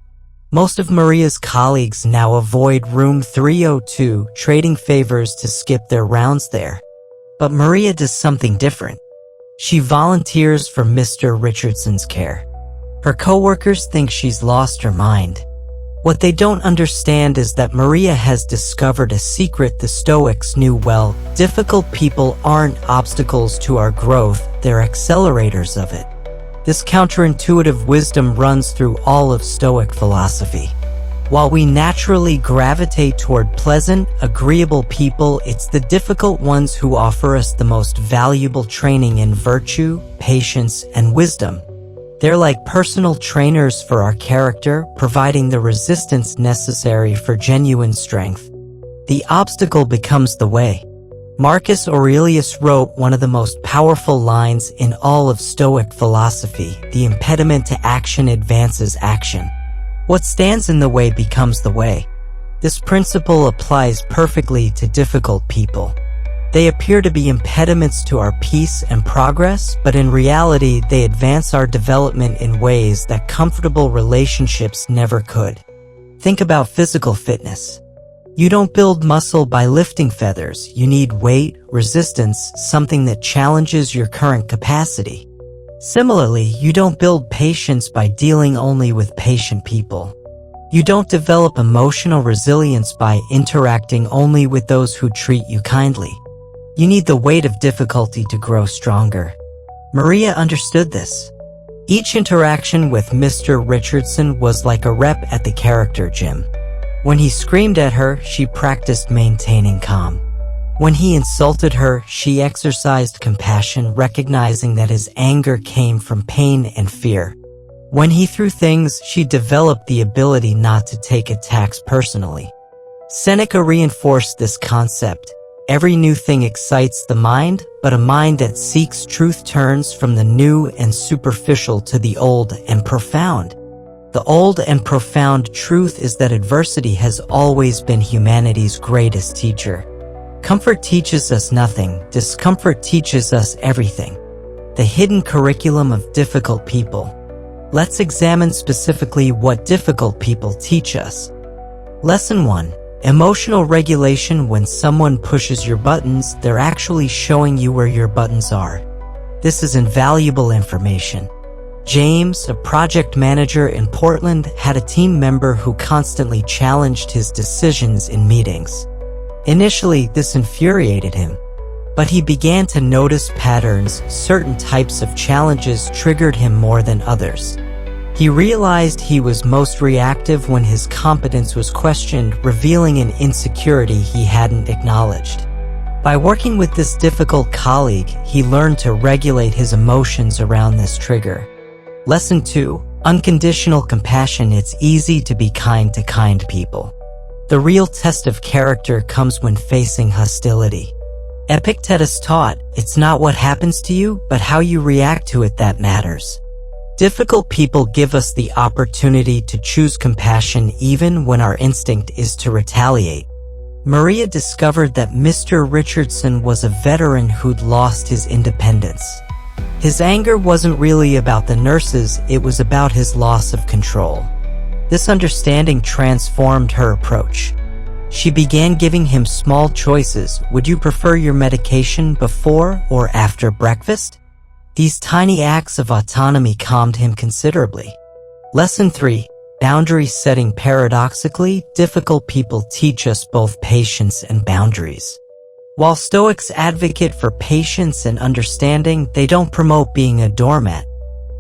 Most of Maria's colleagues now avoid room 302, trading favors to skip their rounds there. But Maria does something different. She volunteers for Mr. Richardson's care. Her coworkers think she's lost her mind. What they don't understand is that Maria has discovered a secret the Stoics knew well. Difficult people aren't obstacles to our growth, they're accelerators of it. This counterintuitive wisdom runs through all of Stoic philosophy. While we naturally gravitate toward pleasant, agreeable people, it's the difficult ones who offer us the most valuable training in virtue, patience, and wisdom. They're like personal trainers for our character, providing the resistance necessary for genuine strength. The obstacle becomes the way. Marcus Aurelius wrote one of the most powerful lines in all of Stoic philosophy: the impediment to action advances action. What stands in the way becomes the way. This principle applies perfectly to difficult people. They appear to be impediments to our peace and progress, but in reality, they advance our development in ways that comfortable relationships never could. Think about physical fitness. You don't build muscle by lifting feathers. You need weight, resistance, something that challenges your current capacity. Similarly, you don't build patience by dealing only with patient people. You don't develop emotional resilience by interacting only with those who treat you kindly. You need the weight of difficulty to grow stronger. Maria understood this. Each interaction with Mr. Richardson was like a rep at the character gym. When he screamed at her, she practiced maintaining calm. When he insulted her, she exercised compassion, recognizing that his anger came from pain and fear. When he threw things, she developed the ability not to take attacks personally. Seneca reinforced this concept. Every new thing excites the mind, but a mind that seeks truth turns from the new and superficial to the old and profound. The old and profound truth is that adversity has always been humanity's greatest teacher. Comfort teaches us nothing, discomfort teaches us everything. The hidden curriculum of difficult people. Let's examine specifically what difficult people teach us. Lesson 1. Emotional regulation. When someone pushes your buttons, they're actually showing you where your buttons are. This is invaluable information. James, a project manager in Portland, had a team member who constantly challenged his decisions in meetings. Initially, this infuriated him, but he began to notice patterns. Certain types of challenges triggered him more than others. He realized he was most reactive when his competence was questioned, revealing an insecurity he hadn't acknowledged. By working with this difficult colleague, he learned to regulate his emotions around this trigger. Lesson 2. Unconditional compassion. It's easy to be kind to kind people. The real test of character comes when facing hostility. Epictetus taught, it's not what happens to you, but how you react to it that matters. Difficult people give us the opportunity to choose compassion even when our instinct is to retaliate. Maria discovered that Mr. Richardson was a veteran who'd lost his independence. His anger wasn't really about the nurses, it was about his loss of control. This understanding transformed her approach. She began giving him small choices. Would you prefer your medication before or after breakfast? These tiny acts of autonomy calmed him considerably. Lesson 3. Boundary setting. Paradoxically, difficult people teach us both patience and boundaries. While Stoics advocate for patience and understanding, they don't promote being a doormat.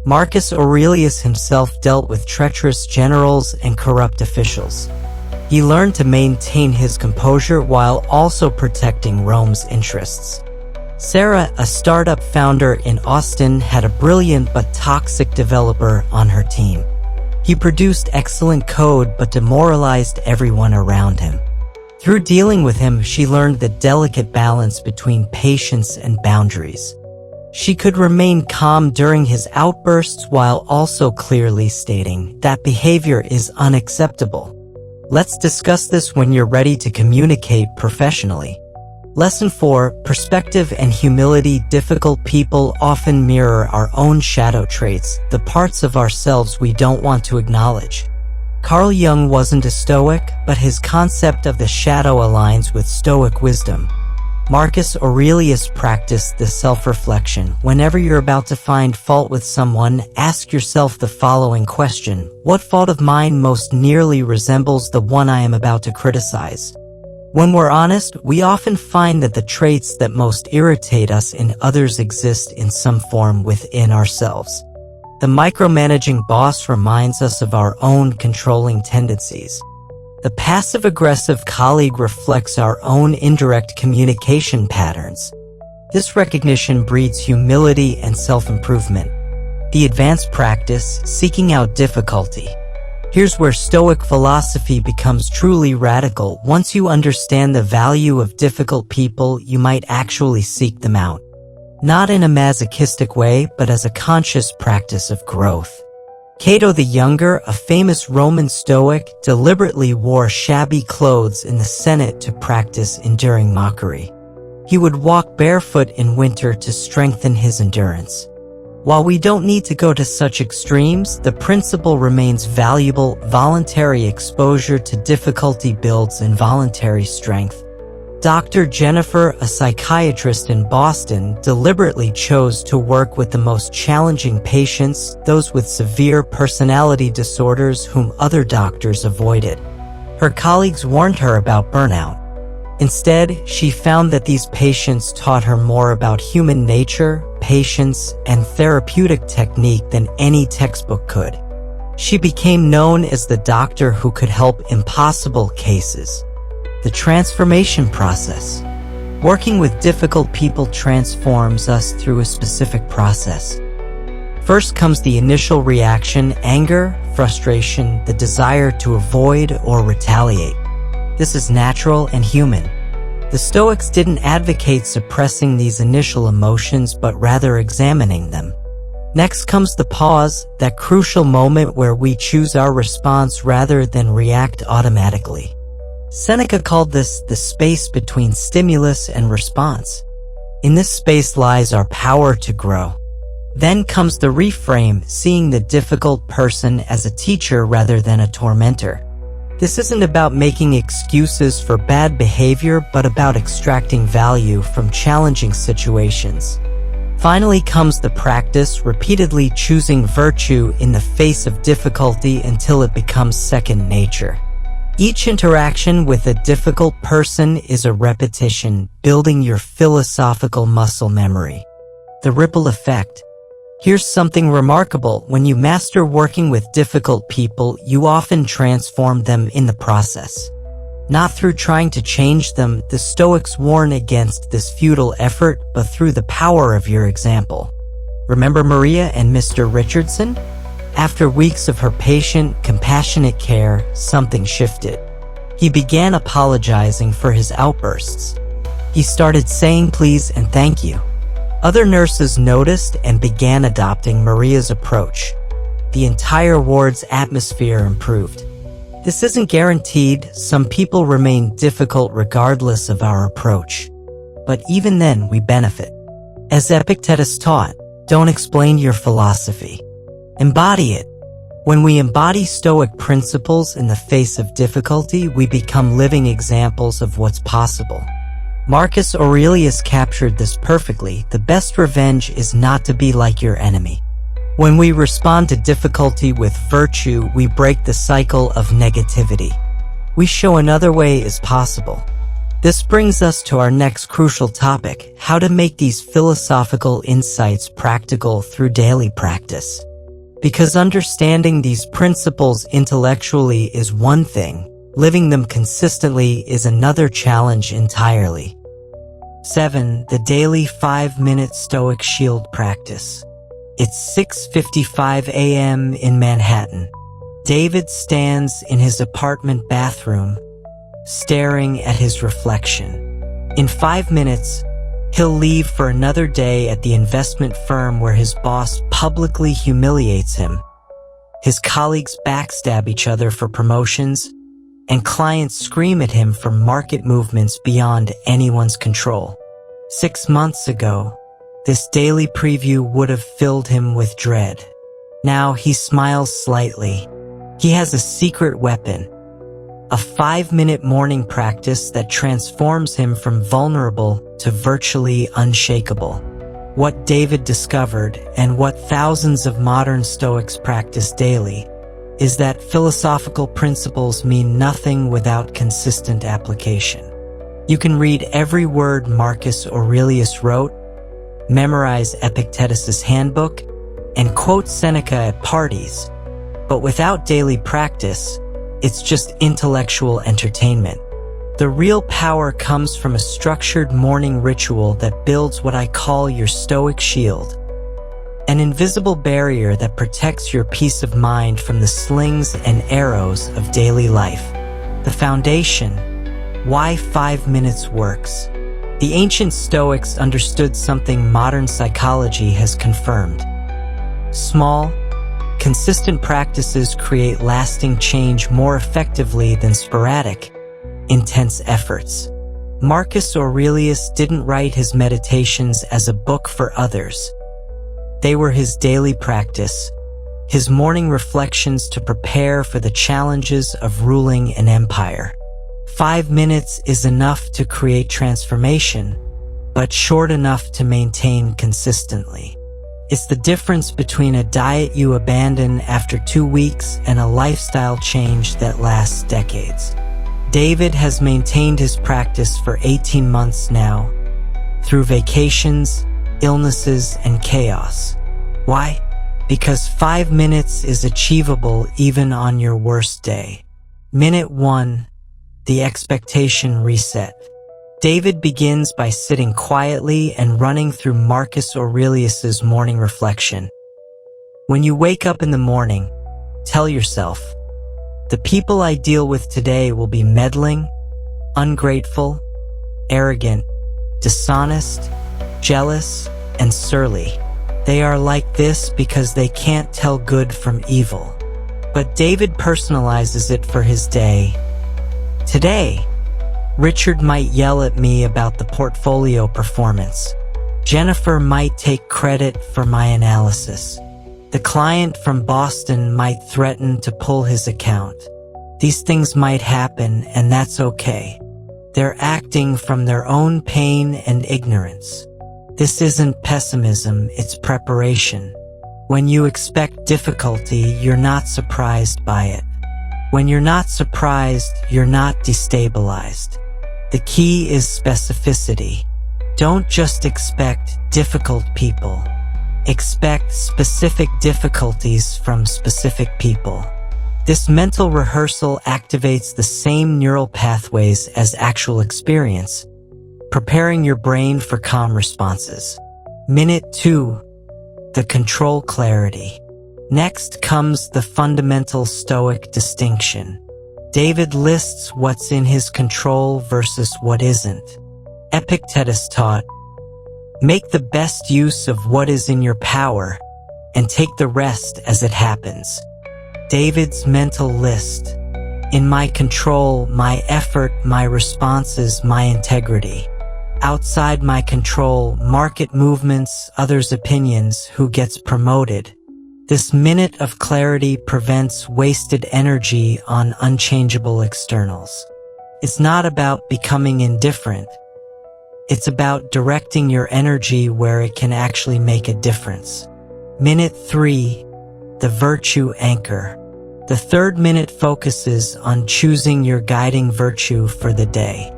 Marcus Aurelius himself dealt with treacherous generals and corrupt officials. He learned to maintain his composure while also protecting Rome's interests. Sarah, a startup founder in Austin, had a brilliant but toxic developer on her team. He produced excellent code but demoralized everyone around him. Through dealing with him, she learned the delicate balance between patience and boundaries. She could remain calm during his outbursts while also clearly stating that behavior is unacceptable. Let's discuss this when you're ready to communicate professionally. Lesson 4. Perspective and humility. Difficult people often mirror our own shadow traits, the parts of ourselves we don't want to acknowledge. Carl Jung wasn't a Stoic, but his concept of the shadow aligns with Stoic wisdom. Marcus Aurelius practiced this self-reflection. Whenever you're about to find fault with someone, ask yourself the following question: what fault of mine most nearly resembles the one I am about to criticize? When we're honest, we often find that the traits that most irritate us in others exist in some form within ourselves. The micromanaging boss reminds us of our own controlling tendencies. The passive-aggressive colleague reflects our own indirect communication patterns. This recognition breeds humility and self-improvement. The advanced practice, seeking out difficulty. Here's where Stoic philosophy becomes truly radical. Once you understand the value of difficult people, you might actually seek them out. Not in a masochistic way, but as a conscious practice of growth. Cato the Younger, a famous Roman Stoic, deliberately wore shabby clothes in the Senate to practice enduring mockery. He would walk barefoot in winter to strengthen his endurance. While we don't need to go to such extremes, the principle remains valuable. Voluntary exposure to difficulty builds involuntary strength. Dr. Jennifer, a psychiatrist in Boston, deliberately chose to work with the most challenging patients, those with severe personality disorders whom other doctors avoided. Her colleagues warned her about burnout. Instead, she found that these patients taught her more about human nature, patience, and therapeutic technique than any textbook could. She became known as the doctor who could help impossible cases. The transformation process. Working with difficult people transforms us through a specific process. First comes the initial reaction: anger, frustration, the desire to avoid or retaliate. This is natural and human. The Stoics didn't advocate suppressing these initial emotions, but rather examining them. Next comes the pause, that crucial moment where we choose our response rather than react automatically. Seneca called this the space between stimulus and response. In this space lies our power to grow. Then comes the reframe, seeing the difficult person as a teacher rather than a tormentor. This isn't about making excuses for bad behavior, but about extracting value from challenging situations. Finally comes the practice, repeatedly choosing virtue in the face of difficulty until it becomes second nature. Each interaction with a difficult person is a repetition, building your philosophical muscle memory. The ripple effect. Here's something remarkable: when you master working with difficult people, you often transform them in the process. Not through trying to change them, the Stoics warn against this futile effort, but through the power of your example. Remember Maria and Mr. Richardson? After weeks of her patient, compassionate care, something shifted. He began apologizing for his outbursts. He started saying please and thank you. Other nurses noticed and began adopting Maria's approach. The entire ward's atmosphere improved. This isn't guaranteed. Some people remain difficult regardless of our approach. But even then, we benefit. As Epictetus taught, don't explain your philosophy. Embody it. When we embody Stoic principles in the face of difficulty, we become living examples of what's possible. Marcus Aurelius captured this perfectly: the best revenge is not to be like your enemy. When we respond to difficulty with virtue, we break the cycle of negativity. We show another way is possible. This brings us to our next crucial topic: how to make these philosophical insights practical through daily practice. Because understanding these principles intellectually is one thing, living them consistently is another challenge entirely. 7. The daily 5-minute Stoic shield practice. It's 6:55 a.m. in Manhattan. David stands in his apartment bathroom, staring at his reflection. In 5 minutes, he'll leave for another day at the investment firm where his boss publicly humiliates him. His colleagues backstab each other for promotions, and clients scream at him for market movements beyond anyone's control. 6 months ago, this daily preview would have filled him with dread. Now he smiles slightly. He has a secret weapon, a 5-minute morning practice that transforms him from vulnerable to virtually unshakable. What David discovered, and what thousands of modern Stoics practice daily, is that philosophical principles mean nothing without consistent application. You can read every word Marcus Aurelius wrote, memorize Epictetus's handbook, and quote Seneca at parties, but without daily practice, it's just intellectual entertainment. The real power comes from a structured morning ritual that builds what I call your Stoic shield. An invisible barrier that protects your peace of mind from the slings and arrows of daily life. The foundation: why 5 minutes works. The ancient Stoics understood something modern psychology has confirmed. Small, consistent practices create lasting change more effectively than sporadic, intense efforts. Marcus Aurelius didn't write his meditations as a book for others. They were his daily practice, his morning reflections to prepare for the challenges of ruling an empire. 5 minutes is enough to create transformation, but short enough to maintain consistently. It's the difference between a diet you abandon after 2 weeks and a lifestyle change that lasts decades. David has maintained his practice for 18 months now, through vacations, illnesses, and chaos. Why? Because 5 minutes is achievable even on your worst day. Minute 1. The expectation reset. David begins by sitting quietly and running through Marcus Aurelius's morning reflection. When you wake up in the morning, tell yourself, the people I deal with today will be meddling, ungrateful, arrogant, dishonest, jealous, and surly. They are like this because they can't tell good from evil. But David personalizes it for his day. Today, Richard might yell at me about the portfolio performance. Jennifer might take credit for my analysis. The client from Boston might threaten to pull his account. These things might happen, and that's okay. They're acting from their own pain and ignorance. This isn't pessimism, it's preparation. When you expect difficulty, you're not surprised by it. When you're not surprised, you're not destabilized. The key is specificity. Don't just expect difficult people. Expect specific difficulties from specific people. This mental rehearsal activates the same neural pathways as actual experience, preparing your brain for calm responses. Minute 2. The control clarity. Next comes the fundamental Stoic distinction. David lists what's in his control versus what isn't. Epictetus taught, make the best use of what is in your power and take the rest as it happens. David's mental list. In my control, my effort, my responses, my integrity. Outside my control, market movements, others' opinions, who gets promoted. This minute of clarity prevents wasted energy on unchangeable externals. It's not about becoming indifferent. It's about directing your energy where it can actually make a difference. Minute 3. The virtue anchor. The third minute focuses on choosing your guiding virtue for the day.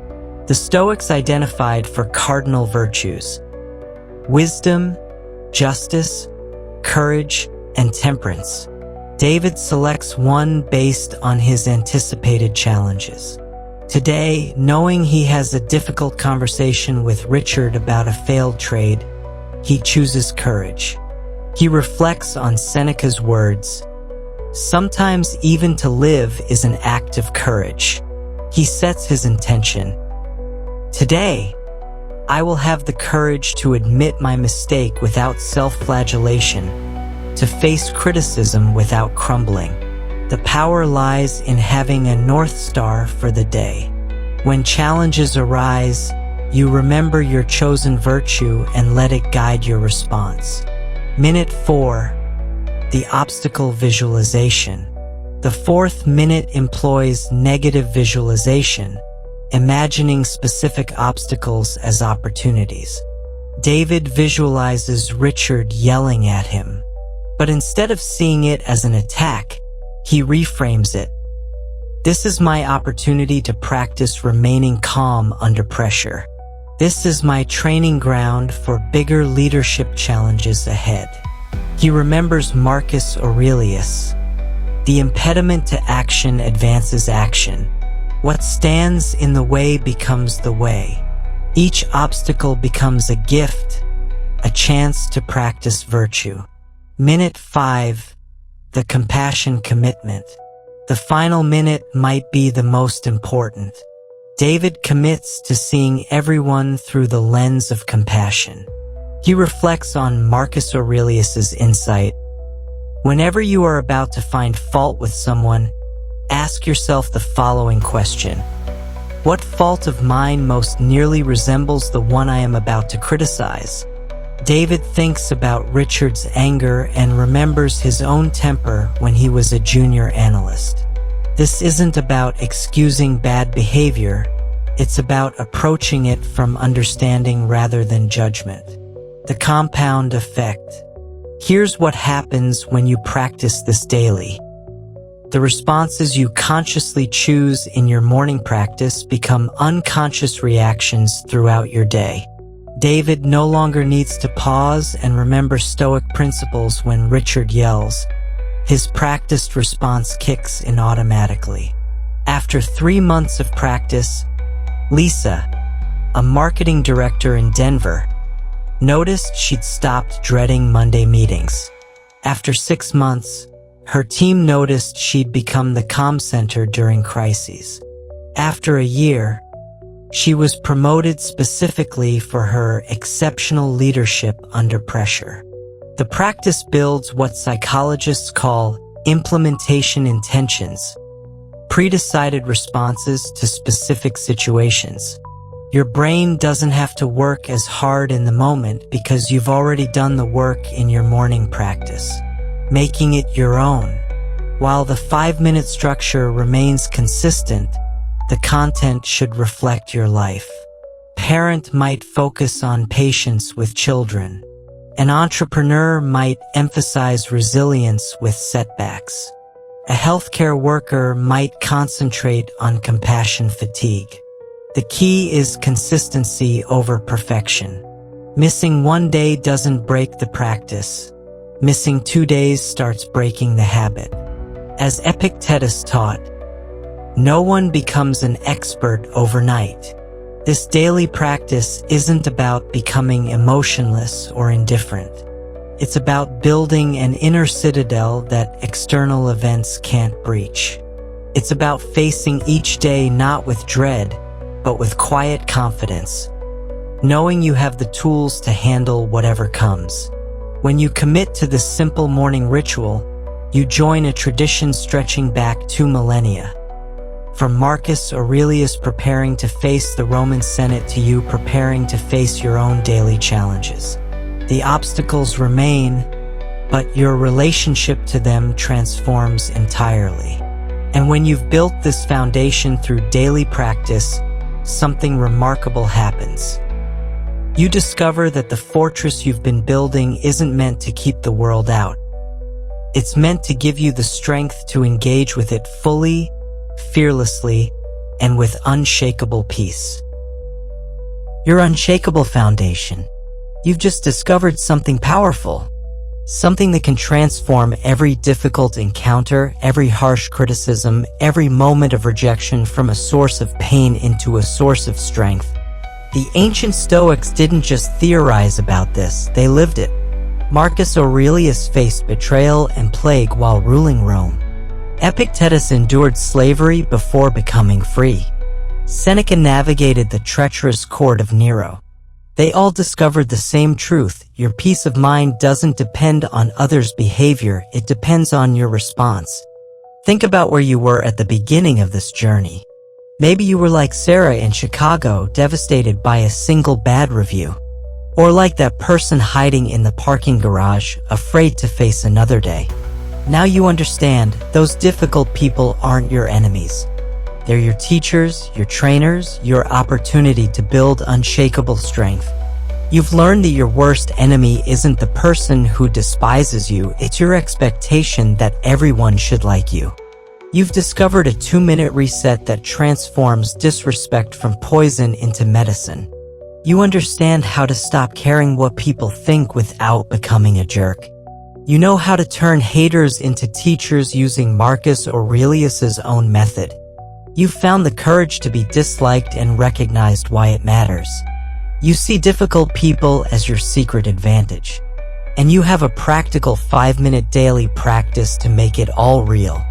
The Stoics identified 4 cardinal virtues: wisdom, justice, courage, and temperance. David selects one based on his anticipated challenges. Today, knowing he has a difficult conversation with Richard about a failed trade, he chooses courage. He reflects on Seneca's words, sometimes even to live is an act of courage. He sets his intention. Today, I will have the courage to admit my mistake without self-flagellation, to face criticism without crumbling. The power lies in having a North Star for the day. When challenges arise, you remember your chosen virtue and let it guide your response. Minute 4. The obstacle visualization. The 4th minute employs negative visualization, imagining specific obstacles as opportunities. David visualizes Richard yelling at him, but instead of seeing it as an attack, he reframes it. This is my opportunity to practice remaining calm under pressure. This is my training ground for bigger leadership challenges ahead. He remembers Marcus Aurelius. The impediment to action advances action. What stands in the way becomes the way. Each obstacle becomes a gift, a chance to practice virtue. Minute 5. The compassion commitment. The final minute might be the most important. David commits to seeing everyone through the lens of compassion. He reflects on Marcus Aurelius's insight. Whenever you are about to find fault with someone, ask yourself the following question. What fault of mine most nearly resembles the one I am about to criticize? David thinks about Richard's anger and remembers his own temper when he was a junior analyst. This isn't about excusing bad behavior, it's about approaching it from understanding rather than judgment. The compound effect. Here's what happens when you practice this daily. The responses you consciously choose in your morning practice become unconscious reactions throughout your day. David no longer needs to pause and remember Stoic principles when Richard yells. His practiced response kicks in automatically. After 3 months of practice, Lisa, a marketing director in Denver, noticed she'd stopped dreading Monday meetings. After 6 months, her team noticed she'd become the comm center during crises. After a year, she was promoted specifically for her exceptional leadership under pressure. The practice builds what psychologists call implementation intentions, pre-decided responses to specific situations. Your brain doesn't have to work as hard in the moment because you've already done the work in your morning practice, making it your own. While the 5-minute structure remains consistent, the content should reflect your life. Parent might focus on patience with children. An entrepreneur might emphasize resilience with setbacks. A healthcare worker might concentrate on compassion fatigue. The key is consistency over perfection. Missing 1 day doesn't break the practice. Missing 2 days starts breaking the habit. As Epictetus taught, no one becomes an expert overnight. This daily practice isn't about becoming emotionless or indifferent. It's about building an inner citadel that external events can't breach. It's about facing each day not with dread, but with quiet confidence, knowing you have the tools to handle whatever comes. When you commit to this simple morning ritual, you join a tradition stretching back 2 millennia. From Marcus Aurelius preparing to face the Roman Senate to you preparing to face your own daily challenges. The obstacles remain, but your relationship to them transforms entirely. And when you've built this foundation through daily practice, something remarkable happens. You discover that the fortress you've been building isn't meant to keep the world out. It's meant to give you the strength to engage with it fully, fearlessly, and with unshakable peace. Your unshakable foundation. You've just discovered something powerful. Something that can transform every difficult encounter, every harsh criticism, every moment of rejection from a source of pain into a source of strength. The ancient Stoics didn't just theorize about this, they lived it. Marcus Aurelius faced betrayal and plague while ruling Rome. Epictetus endured slavery before becoming free. Seneca navigated the treacherous court of Nero. They all discovered the same truth: your peace of mind doesn't depend on others' behavior, it depends on your response. Think about where you were at the beginning of this journey. Maybe you were like Sarah in Chicago, devastated by a single bad review. Or like that person hiding in the parking garage, afraid to face another day. Now you understand, those difficult people aren't your enemies. They're your teachers, your trainers, your opportunity to build unshakable strength. You've learned that your worst enemy isn't the person who despises you, it's your expectation that everyone should like you. You've discovered a 2-minute reset that transforms disrespect from poison into medicine. You understand how to stop caring what people think without becoming a jerk. You know how to turn haters into teachers using Marcus Aurelius's own method. You've found the courage to be disliked and recognized why it matters. You see difficult people as your secret advantage. And you have a practical 5-minute daily practice to make it all real.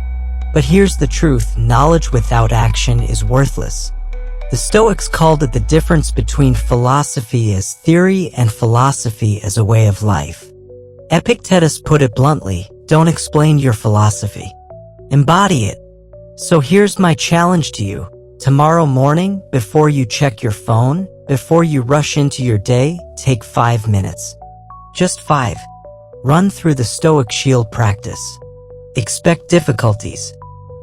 But here's the truth: knowledge without action is worthless. The Stoics called it the difference between philosophy as theory and philosophy as a way of life. Epictetus put it bluntly: don't explain your philosophy. Embody it. So here's my challenge to you. Tomorrow morning, before you check your phone, before you rush into your day, take 5 minutes. Just 5. Run through the Stoic shield practice. Expect difficulties.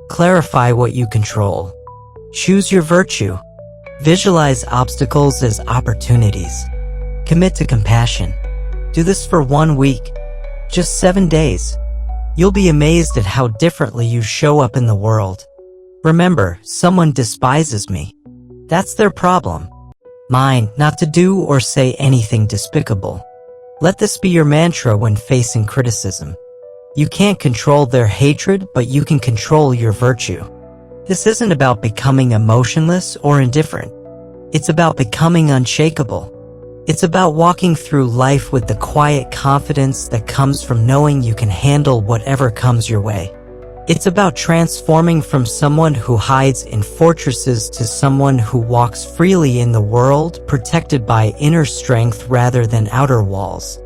Clarify what you control. Choose your virtue. Visualize obstacles as opportunities. Commit to compassion. Do this for 1 week. Just 7 days. You'll be amazed at how differently you show up in the world. Remember, someone despises me. That's their problem. Mine, not to do or say anything despicable. Let this be your mantra when facing criticism. You can't control their hatred, but you can control your virtue. This isn't about becoming emotionless or indifferent. It's about becoming unshakable. It's about walking through life with the quiet confidence that comes from knowing you can handle whatever comes your way. It's about transforming from someone who hides in fortresses to someone who walks freely in the world, protected by inner strength rather than outer walls.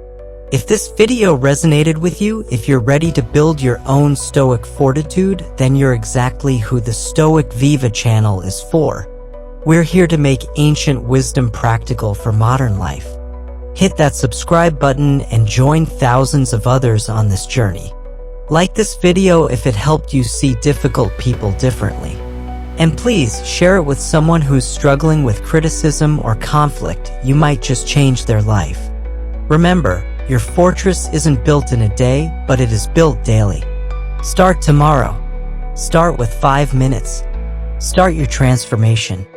If this video resonated with you, if you're ready to build your own Stoic fortitude, then you're exactly who the Stoic Viva channel is for. We're here to make ancient wisdom practical for modern life. Hit that subscribe button and join thousands of others on this journey. Like this video if it helped you see difficult people differently. And please share it with someone who's struggling with criticism or conflict. You might just change their life. Remember, your fortress isn't built in a day, but it is built daily. Start tomorrow. Start with 5 minutes. Start your transformation.